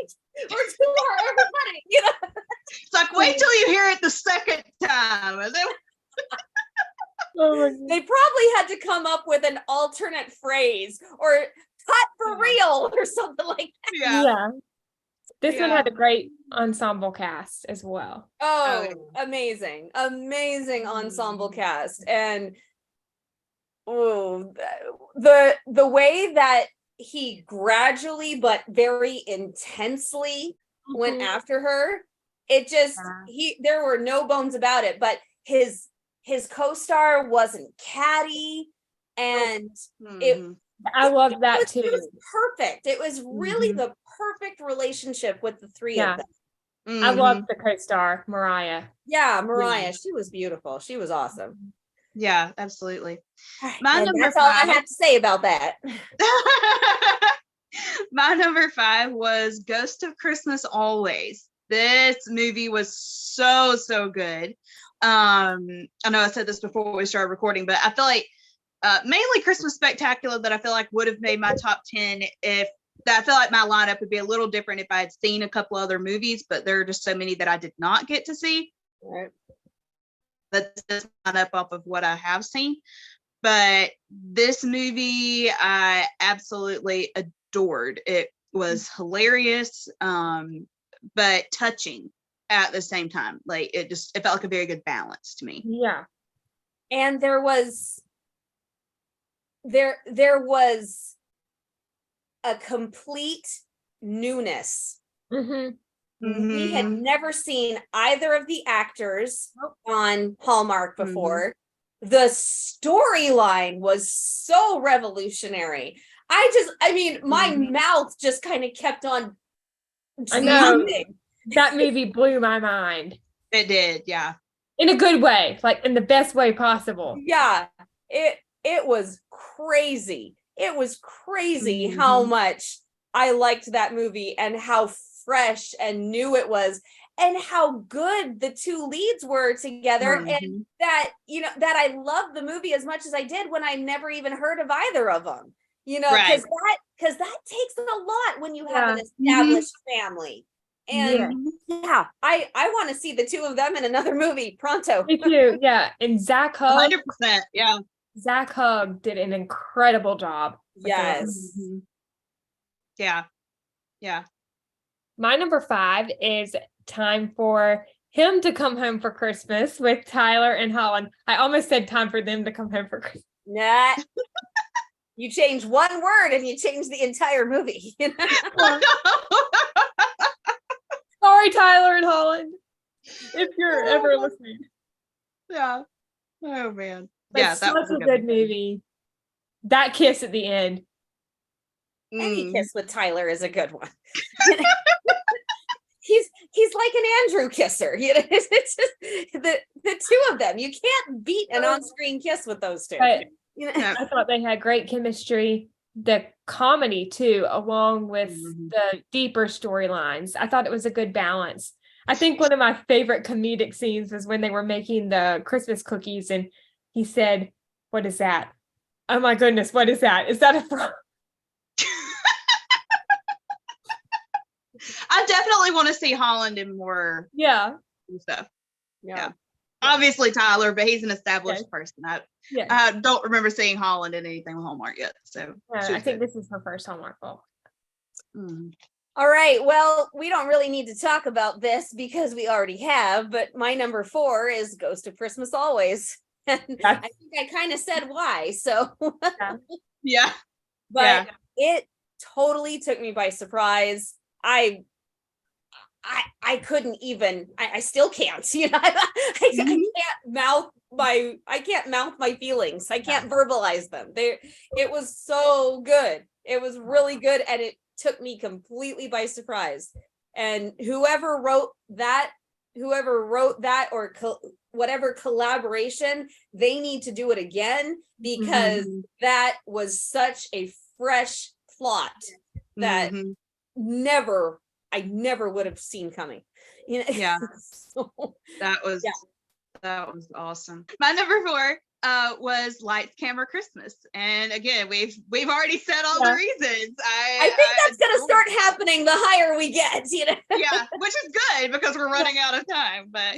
everybody? You know? It's like, wait till you hear it the second time. They probably had to come up with an alternate phrase or cut for real or something like that. Yeah. This one had a great ensemble cast as well. Oh, amazing ensemble cast. And the way that he gradually but very intensely went after her, it just there were no bones about it, but his co-star wasn't catty, and I love that too. It was perfect. It was really the perfect relationship with the three of them. I love the co-star, Mariah. Yeah, Mariah. She was beautiful. She was awesome. Yeah, absolutely. My and that's all I have to say about that. My number 5 was Ghost of Christmas Always. This movie was so good. I know I said this before we started recording, but I feel like mainly Christmas Spectacular that I feel like would have made my top 10 if I feel like my lineup would be a little different if I had seen a couple other movies, but there are just so many that I did not get to see. Right. That's just lineup off of what I have seen. But this movie I absolutely adored. It was hilarious, but touching at the same time. Like it felt like a very good balance to me. Yeah. And there was a complete newness. We had never seen either of the actors on Hallmark before. The storyline was so revolutionary. My mouth just kind of kept on. I know. That movie blew my mind. It did, yeah. In a good way, like in the best way possible. Yeah, it was crazy. It was crazy how much I liked that movie and how fresh and new it was and how good the two leads were together and that, that I loved the movie as much as I did when I never even heard of either of them, because that takes a lot when you have an established family. And I want to see the two of them in another movie pronto. Me too. Yeah. And Zach Hugg. 100%. Yeah. Zach Hugg did an incredible job. Yes. Yeah. My number 5 is Time for Him to Come Home for Christmas with Tyler and Holland. I almost said Time for Them to Come Home for Christmas. Nah. You change one word and you change the entire movie. Sorry, Tyler and Holland, if you're ever listening. Yeah. Oh man. That's such a good movie. That kiss at the end. Any kiss with Tyler is a good one. He's like an Andrew kisser. It's just the two of them. You can't beat an on-screen kiss with those two. But, I thought they had great chemistry. The comedy too, along with the deeper storylines. I thought it was a good balance. I think one of my favorite comedic scenes was when they were making the Christmas cookies and he said, "What is that? Oh my goodness, what is that? Is that a frog?" I definitely want to see Holland in more stuff. Yeah. Obviously Tyler, but he's an established person. I don't remember seeing Holland in anything with Hallmark yet. So I think this is her first Hallmark role. All right. Well, we don't really need to talk about this because we already have, but my number 4 is Ghost of Christmas Always. And I think I kind of said why. So but it totally took me by surprise. I couldn't even, I still can't, I can't mouth my feelings. I can't verbalize them. It was so good. It was really good. And it took me completely by surprise. And whoever wrote that or whatever collaboration, they need to do it again because that was such a fresh plot that I never would have seen coming. So, that was awesome. My number 4 was Lights Camera Christmas, and again we've already said all the reasons. I think that's gonna start happening the higher we get. Which is good because we're running out of time. But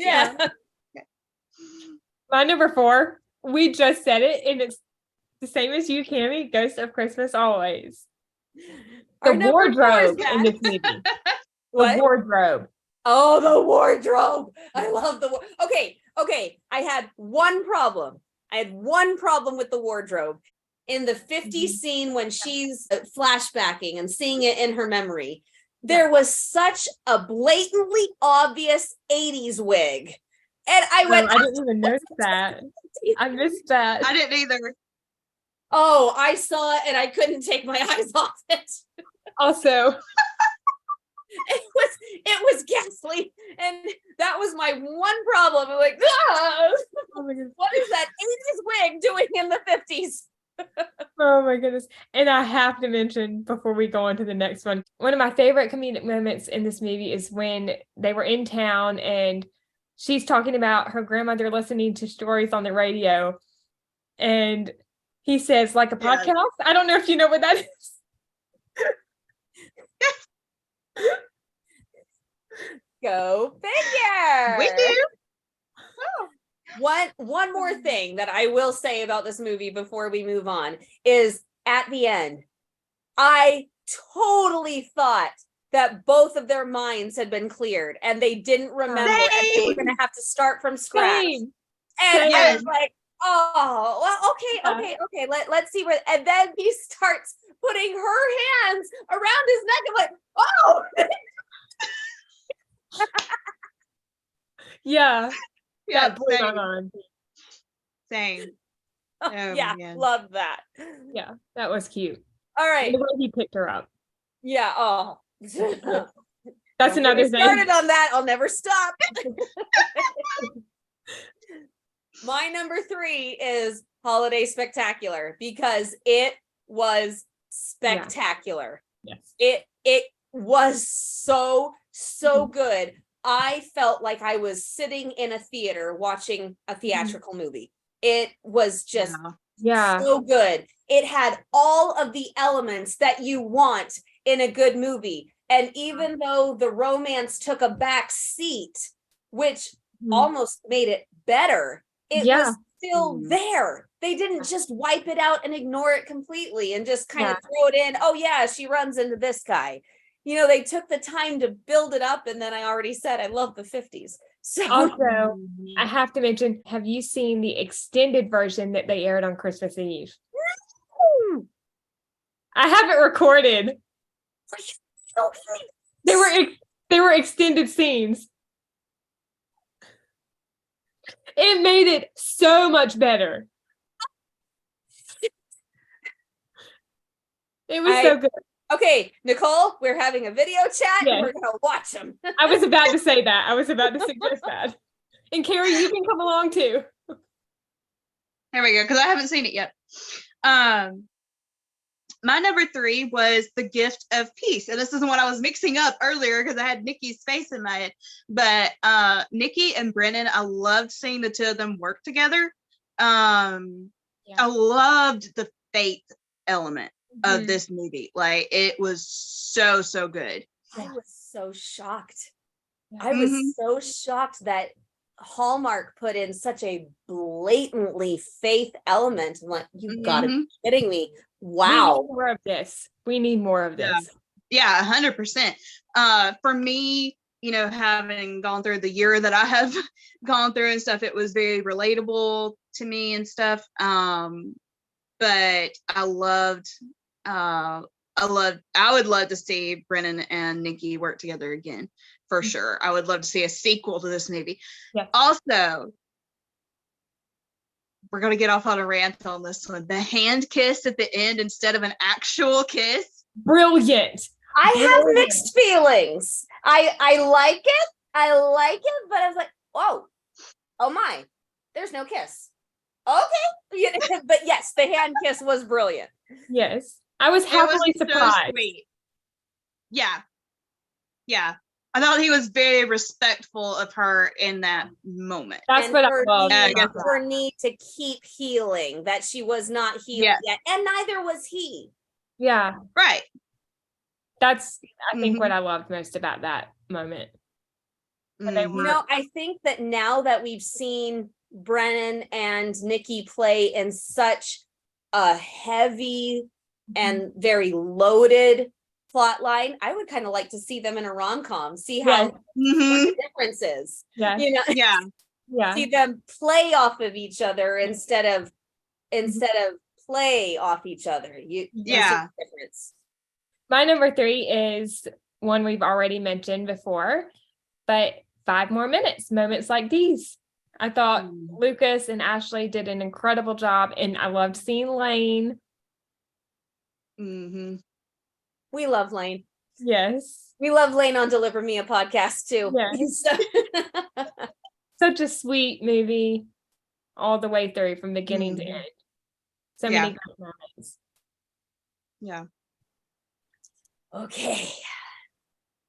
my number 4, we just said it, and it's the same as you, Cammie. Ghost of Christmas Always. The wardrobe in this movie. The wardrobe. Oh, the wardrobe. I love the Okay. I had one problem. With the wardrobe. In the 50s scene when she's flashbacking and seeing it in her memory, there was such a blatantly obvious 80s wig. And I didn't even notice that. I missed that. I didn't either. Oh, I saw it and I couldn't take my eyes off it. Also, It was ghastly. And that was my one problem. I'm like, oh what is that 80s wig doing in the 50s? Oh my goodness. And I have to mention before we go on to the next one of my favorite comedic moments in this movie is when they were in town and she's talking about her grandmother listening to stories on the radio. And he says, like a podcast? I don't know if you know what that is. Go figure. We do. One more thing that I will say about this movie before we move on is at the end, I totally thought that both of their minds had been cleared and they didn't remember and they were going to have to start from scratch. Same. And I was like, oh, well, okay. Let's see where. And then he starts putting her hands around his neck. I'm like, oh. Yeah. Yeah, That blew my mind. Same. Oh, yeah, man. love that. Yeah, that was cute. All right. And the way he picked her up. Yeah. Oh. That's another thing. Started on that. I'll never stop. My number 3 is Holiday Spectacular because it was spectacular. Yes. It was so good. I felt like I was sitting in a theater watching a theatrical movie. It was just so good. It had all of the elements that you want in a good movie. And even though the romance took a back seat, which almost made it better, it was still there. They didn't just wipe it out and ignore it completely and just kind of throw it in. Oh yeah, she runs into this guy. You know, they took the time to build it up. And then I already said, I love the 50s. So also, I have to mention, have you seen the extended version that they aired on Christmas Eve? I have it recorded. They were extended scenes. It made it so much better. It was so good. Okay, Nicole, we're having a video chat and Yes. we're going to watch them. I was about to say that. I was about to suggest that. And Kerri, you can come along too. There we go, because I haven't seen it yet. My number 3 was The Gift of Peace. And this is what I was mixing up earlier because I had Nikki's face in my head. But Nikki and Brennan, I loved seeing the two of them work together. I loved the faith element of this movie. Like, it was so good. I was so shocked. I was so shocked that Hallmark put in such a blatantly faith element. I'm like, you've got to be kidding me. Wow. We need more of this. Yeah, 100%. For me, you know, having gone through the year that I have gone through and stuff, it was very relatable to me and stuff. But I would love to see Brennan and Nikki work together again, for sure. I would love to see a sequel to this movie. Yeah. Also, we're going to get off on a rant on this one. The hand kiss at the end instead of an actual kiss. Brilliant. I have mixed feelings. I like it, but I was like, oh my, there's no kiss. Okay. But yes, the hand kiss was brilliant. Yes. I was happily surprised. So sweet. Yeah. I thought he was very respectful of her in that moment. That's what I love. Her need to keep healing, that she was not healed yet, and neither was he. Yeah. Right. That's, I think, what I loved most about that moment. I think that now that we've seen Brennan and Nikki play in such a heavy and very loaded plot line, I would kind of like to see them in a rom-com, see how what the difference is. Yeah. You know, see them play off of each other instead of play off each other. Difference. My number 3 is one we've already mentioned before, but 5 more minutes, moments like these. I thought Lucas and Ashley did an incredible job, and I loved seeing Lane. We love Lane. Yes. We love Lane on Deliver Me a Podcast too. Yes. Such a sweet movie all the way through from beginning to end. So many great moments. Yeah. Okay.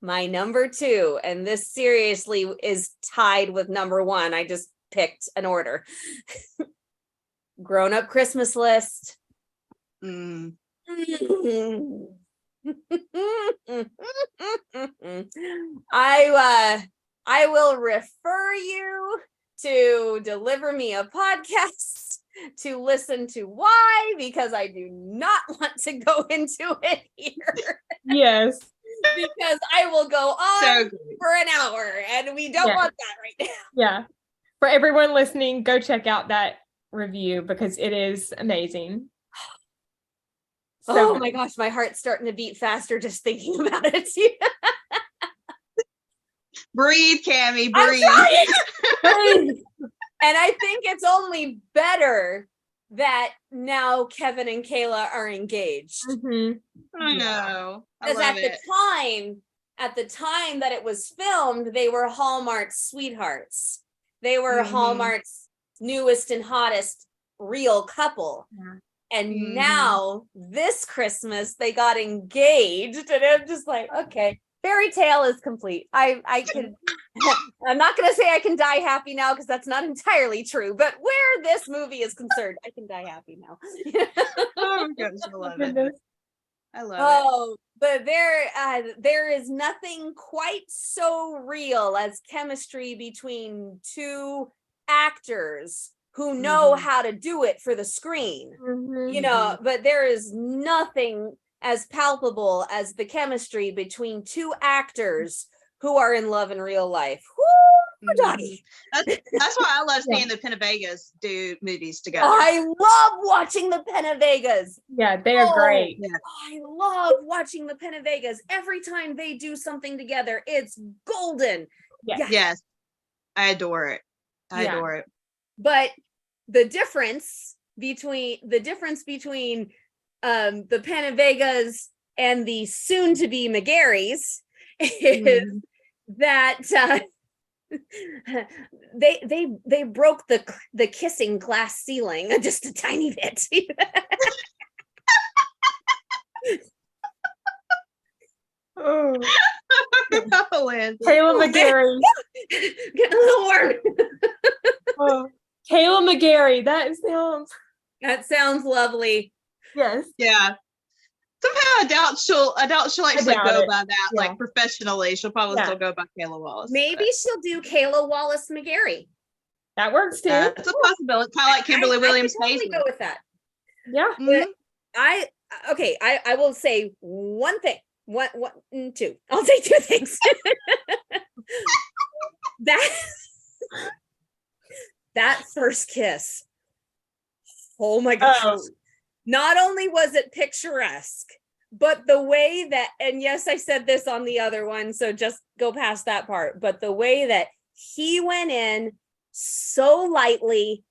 My number 2, and this seriously is tied with number 1. I just picked an order. Grown Up Christmas List. I will refer you to Deliver Me a Podcast to listen to why, because I do not want to go into it here. Yes. Because I will go on for an hour, and we don't want that right now. Yeah. For everyone listening, go check out that review because it is amazing. So my gosh, my heart's starting to beat faster just thinking about it. Breathe, Cammie, breathe. Breathe. And I think it's only better that now Kevin and Kayla are engaged. I know. Because at the time that it was filmed, they were Hallmark's sweethearts. They were Hallmark's newest and hottest real couple. And now this Christmas they got engaged, and I'm just like, okay, fairy tale is complete. I can I'm not gonna say I can die happy now because that's not entirely true, but where this movie is concerned, I can die happy now. Oh my gosh, I love it. I love it. But there is nothing quite so real as chemistry between two actors who know how to do it for the screen. You know, but there is nothing as palpable as the chemistry between two actors who are in love in real life. Woo, doggy. That's why I love seeing the Pennevegas do movies together. I love watching the Pennevegas. Yeah, they're great. Yeah. I love watching the Pennevegas. Every time they do something together, it's golden. Yes. I adore it. I adore it. But the difference between the Pennevegas and the soon-to-be McGarrys is that they broke the kissing glass ceiling just a tiny bit. Oh, Kayla McGarry. Get a little warm. Oh, Kayla McGarry. That sounds lovely. Yes. Yeah. Somehow I doubt she'll actually go by that like professionally. She'll probably still go by Kayla Wallace. Maybe she'll do Kayla Wallace McGarry. That works too. It's a possibility. Kind of like Kimberly Williams. I totally go with that. Yeah. I will say one thing. Two. I'll say two things. That first kiss. Oh my gosh. Oh. Not only was it picturesque, but the way that, and yes, I said this on the other one, so just go past that part, but the way that he went in so lightly,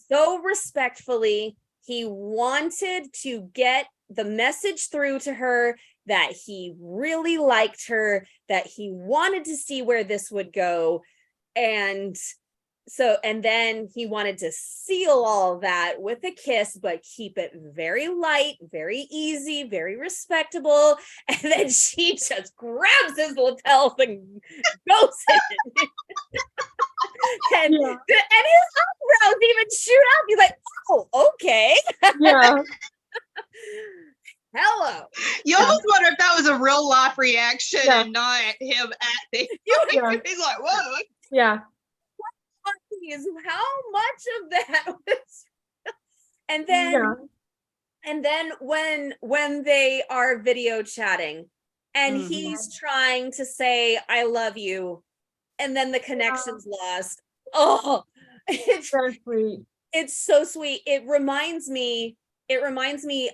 so respectfully, he wanted to get the message through to her that he really liked her, that he wanted to see where this would go. And then he wanted to seal all that with a kiss, but keep it very light, very easy, very respectable. And then she just grabs his lapels and goes in. and his eyebrows even shoot up. He's like, oh, okay. Yeah. Hello. You almost wonder if that was a real life reaction and not him acting. He's like, whoa. Yeah. Is how much of that was and then when they are video chatting and he's trying to say I love you and then the connection's lost. It's so sweet. It's so sweet. It reminds me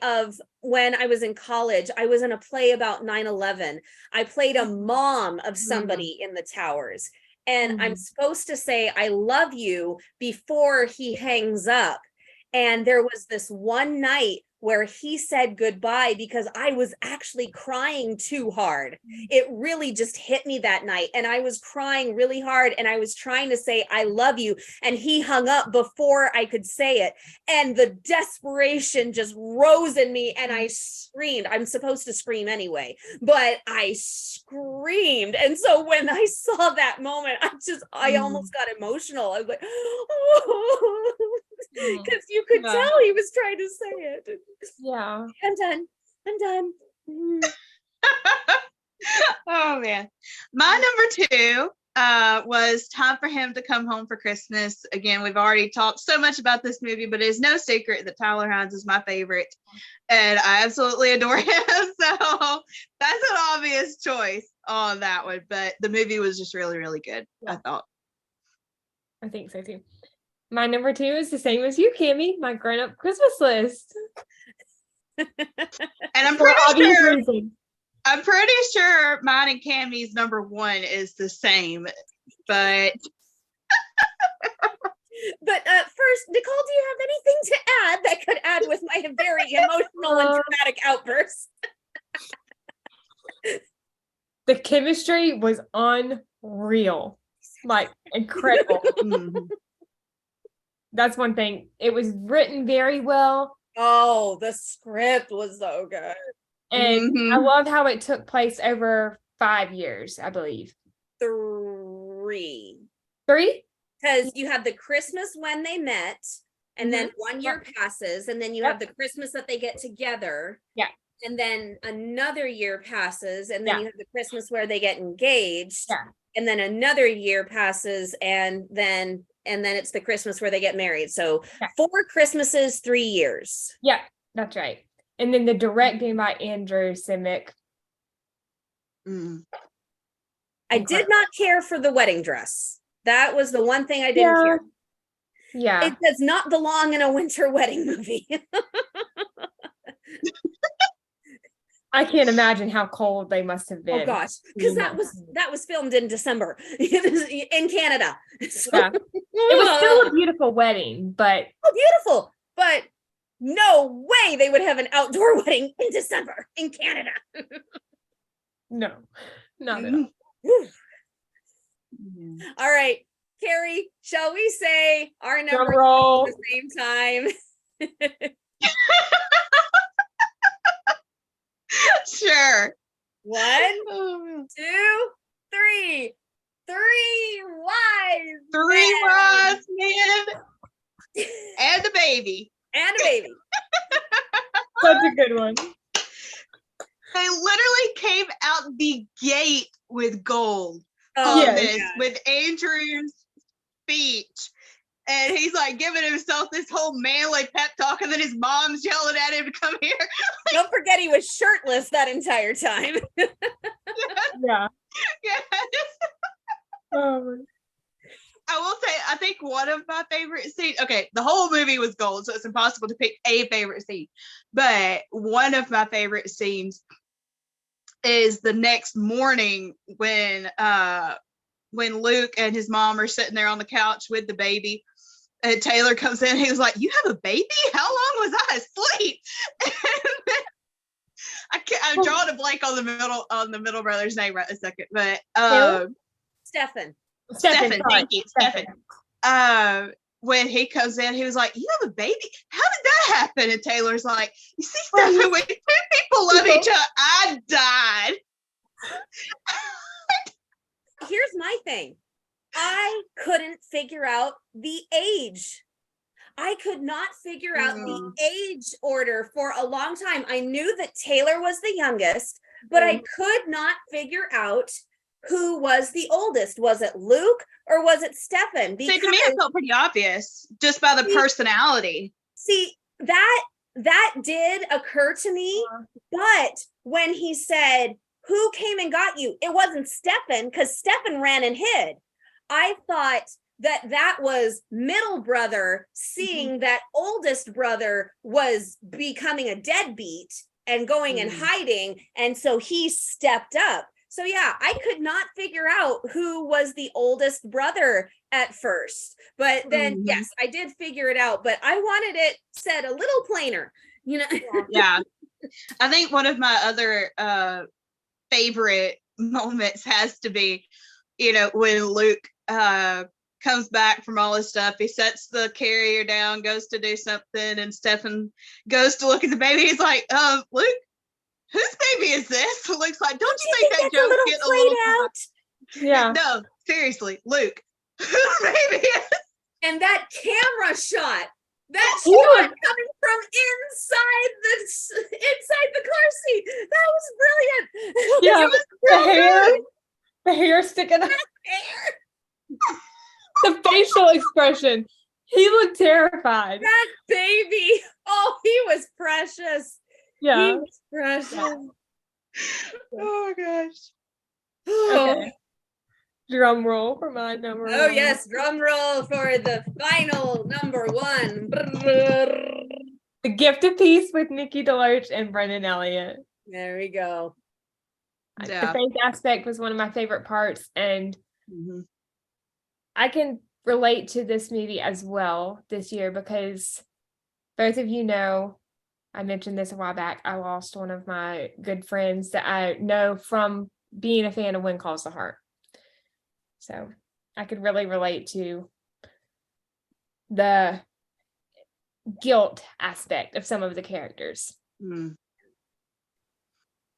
of when I was in college. I was in a play about 9/11. I played a mom of somebody in the towers. And I'm supposed to say, I love you before he hangs up. And there was this one night where he said goodbye because I was actually crying too hard. It really just hit me that night. And I was crying really hard and I was trying to say, I love you. And he hung up before I could say it. And the desperation just rose in me and I screamed. I'm supposed to scream anyway, but I screamed. And so when I saw that moment, I almost got emotional. I was like, oh, because you could tell he was trying to say it. Yeah. I'm done. Oh man. My number 2 was Time for Him to Come Home for Christmas. Again, we've already talked so much about this movie, but it's no secret that Tyler Hynes is my favorite and I absolutely adore him. So that's an obvious choice on that one, but the movie was just really, really good. I thought. I think so too. My number 2 is the same as you, Kimmy, my grown-up Christmas list. And I'm pretty sure mine and Cammy's number 1 is the same, but first, Nicole, do you have anything to add that could add with my very emotional and dramatic outburst? The chemistry was unreal, like incredible. That's one thing. It was written very well. Oh, the script was so good. And I love how it took place over 5 years, I believe. 3. 3? Because you have the Christmas when they met, and then 1 year passes, and then you have the Christmas that they get together. Yeah. And then another year passes, and then you have the Christmas where they get engaged. Yeah. And then another year passes, and then it's the Christmas where they get married. So 4 Christmases, 3 years. Yeah, that's right. And then the directing by Andrew Simic. I did not care for the wedding dress. That was the one thing I didn't care. Yeah. It does not belong in a winter wedding movie. I can't imagine how cold they must have been. Oh gosh, because that was filmed in December in Canada. So, yeah. It was still a beautiful wedding, but beautiful. But no way they would have an outdoor wedding in December in Canada. No, not at all. All right, Kerri, shall we say our number at the same time? Sure. 1, 2, 3. 3 wise men and a baby. Such a good one. They literally came out the gate with gold with Andrew's speech. And he's like giving himself this whole manly pep talk, and then his mom's yelling at him to come here. Don't forget he was shirtless that entire time. Yeah. I will say, I think one of my favorite scenes, okay, the whole movie was gold, so it's impossible to pick a favorite scene. But one of my favorite scenes is the next morning when Luke and his mom are sitting there on the couch with the baby. And Taylor comes in. He was like, "You have a baby? How long was I asleep?" I'm drawing a blank on the middle brother's name right a second, but Stefan. Thank you, Stefan. When he comes in, he was like, "You have a baby? How did that happen?" And Taylor's like, "You see, Stefan, when two people love each other, I died." Here's my thing. I couldn't figure out the age. I could not figure out the age order for a long time. I knew that Taylor was the youngest, but I could not figure out who was the oldest. Was it Luke or was it Stefan? Because to me, it felt pretty obvious just by the personality. See, that did occur to me, but when he said, "Who came and got you?" It wasn't Stefan, because Stefan ran and hid. I thought that was middle brother seeing that oldest brother was becoming a deadbeat and going and hiding, and so he stepped up. So yeah, I could not figure out who was the oldest brother at first, but then yes, I did figure it out, but I wanted it said a little plainer. you know. Yeah. I think one of my other favorite moments has to be, when Luke comes back from all his stuff. He sets the carrier down, goes to do something, and Stefan goes to look at the baby. He's like, Luke, whose baby is this? Luke's like, don't you think that joke get a little out? Yeah. No, seriously, Luke, whose baby is? And that camera shot. That shot coming from inside the car seat. That was brilliant. Yeah, Was the hair sticking out. The facial expression. He looked terrified. That baby. Oh, he was precious. Yeah. He was precious. Yeah. Oh gosh. Okay. Drum roll for my number. Oh yes, drum roll for the final number 1. The Gift of Peace with Nikki DeLoach and Brendan Elliott. There we go. The faith aspect was one of my favorite parts, and I can relate to this movie as well this year because both of you know, I mentioned this a while back, I lost one of my good friends that I know from being a fan of When Calls the Heart. So I could really relate to the guilt aspect of some of the characters.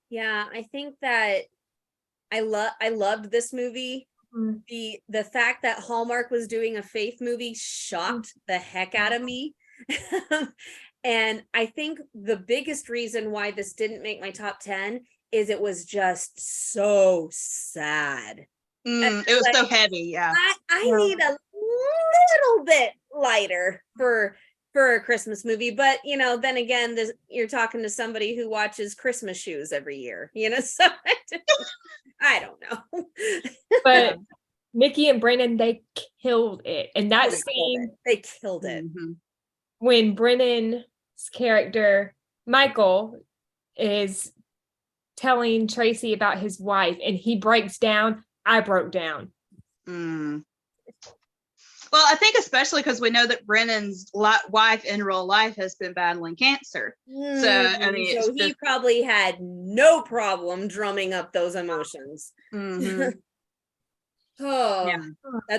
Yeah, I think that I loved this movie. The fact that Hallmark was doing a faith movie shocked the heck out of me. And I think the biggest reason why this didn't make my top 10 is it was just so sad. It was like, so heavy. Yeah. I need a little bit lighter for a Christmas movie, but then again, you're talking to somebody who watches Christmas Shoes every year, so I don't know. But Nikki and Brennan, they killed it. And that scene, they killed it. When Brennan's character, Michael, is telling Tracy about his wife and he breaks down, I broke down. Well, I think especially because we know that Brennan's wife in real life has been battling cancer. So, I mean, so he probably had no problem drumming up those emotions. That's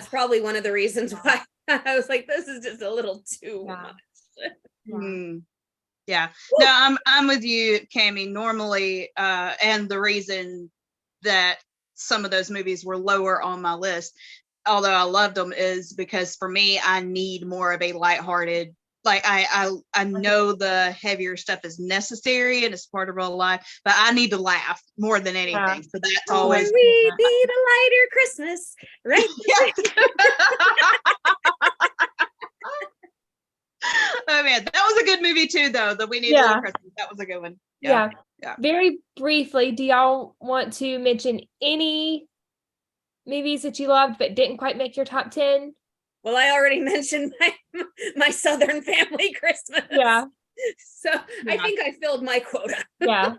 probably one of the reasons why I was like, this is just a little too much. Yeah. No, I'm with you, Cammie. Normally, and the reason that some of those movies were lower on my list, although I loved them, is because for me, I need more of a lighthearted, like I know the heavier stuff is necessary and it's part of real life, but I need to laugh more than anything. So that's always we need a lighter Christmas, right? Oh man, that was a good movie too, though. The We Need a Lighter Christmas. That was a good one. Yeah. Very briefly, do y'all want to mention any movies that you loved but didn't quite make your top 10? Well, I already mentioned my Southern Family Christmas. Yeah. So I think I filled my quota. Yeah.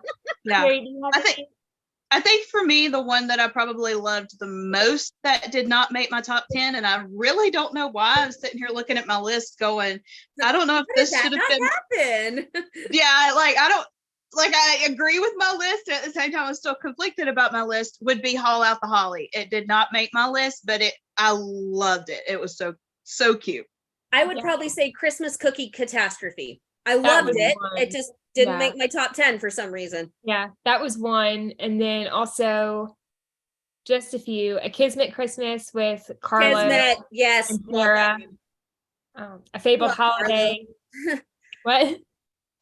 I think for me, the one that I probably loved the most that did not make my top 10, and I really don't know why. I'm sitting here looking at my list going, I don't know if this should have been. Yeah, I agree with my list. At the same time, I'm still conflicted about my list. Would be Haul Out the Holly. It did not make my list, but I loved it. It was so cute. I would probably say Christmas Cookie Catastrophe. I loved it. It just didn't make my top 10 for some reason. Yeah, that was one. And then also just a few. A Kismet Christmas with Carlo. Kismet, yes. And Sarah. A Fabled Holiday. What?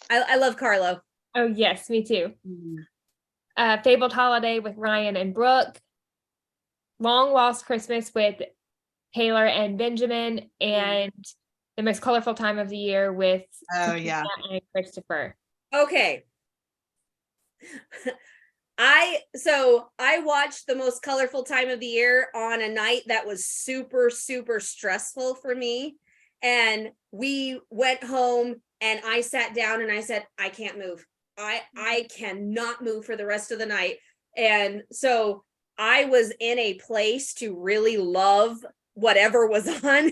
I love Carlo. Oh, yes, me too. Fabled Holiday with Ryan and Brooke. Long Lost Christmas with Taylor and Benjamin. And The Most Colorful Time of the Year with and Christopher. Okay. I watched The Most Colorful Time of the Year on a night that was super, super stressful for me. And we went home and I sat down and I said, I can't move. I cannot move for the rest of the night. And so I was in a place to really love whatever was on.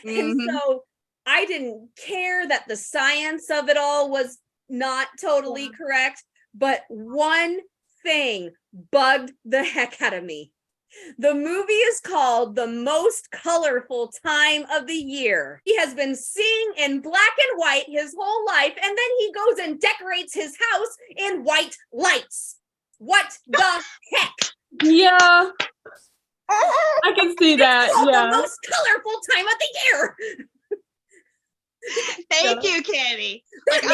And so I didn't care that the science of it all was not totally correct, but one thing bugged the heck out of me. The movie is called The Most Colorful Time of the Year. He has been seeing in black and white his whole life, and then he goes and decorates his house in white lights. What the heck? Yeah. I can see that. The most colorful time of the year. Thank you, Kerri. Like,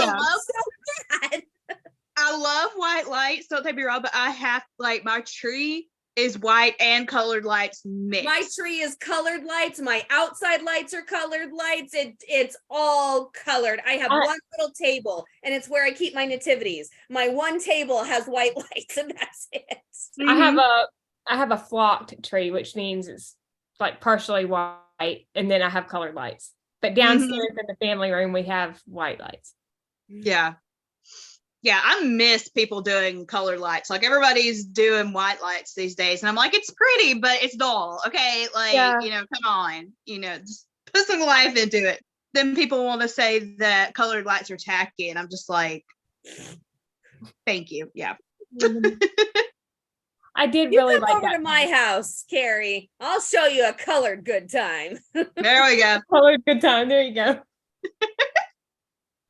I love white lights. Don't take me wrong, but I have like my tree is white and colored lights mixed. My tree is colored lights. My outside lights are colored lights. It's all colored. I have one little table, and it's where I keep my nativities. My one table has white lights, and that's it. I have a flocked tree, which means it's like partially white, and then I have colored lights. But downstairs in the family room, we have white lights. Yeah. Yeah, I miss people doing colored lights. Like, everybody's doing white lights these days. And I'm like, it's pretty, but it's dull. Okay. Like, come on, just put some life into it. Then people want to say that colored lights are tacky. And I'm just like, thank you. Yeah. I did really like that. Come over to my house, Kerri. I'll show you a colored good time. There we go. Colored good time. There you go.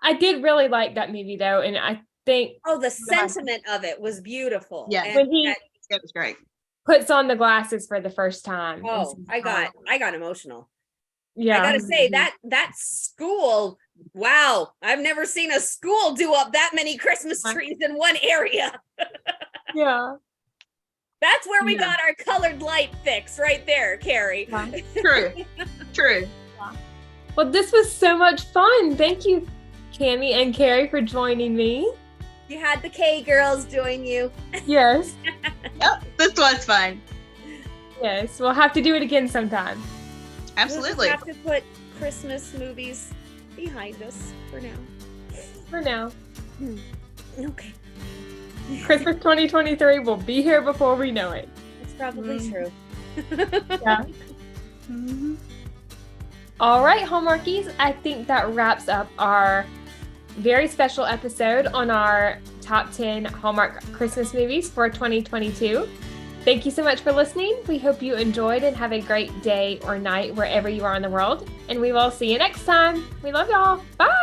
I did really like that movie though. And I think the sentiment of it was beautiful. Yeah, when he it was great. Puts on the glasses for the first time. I got emotional. Yeah, I gotta say that school. Wow, I've never seen a school do up that many Christmas trees in one area. Yeah, that's where we got our colored light fix right there, Kerri. True. Well, this was so much fun. Thank you, Cami and Kerri, for joining me. You had the K girls join you. Yes. Yep, this was fun. Yes, we'll have to do it again sometime. Absolutely. We'll have to put Christmas movies behind us for now. For now. Okay. Christmas 2023 will be here before we know it. That's probably true. Yeah. All right, Hallmarkies, I think that wraps up our very special episode on our top 10 Hallmark Christmas movies for 2022. Thank you so much for listening. We hope you enjoyed and have a great day or night wherever you are in the world. And we will see you next time. We love y'all. Bye.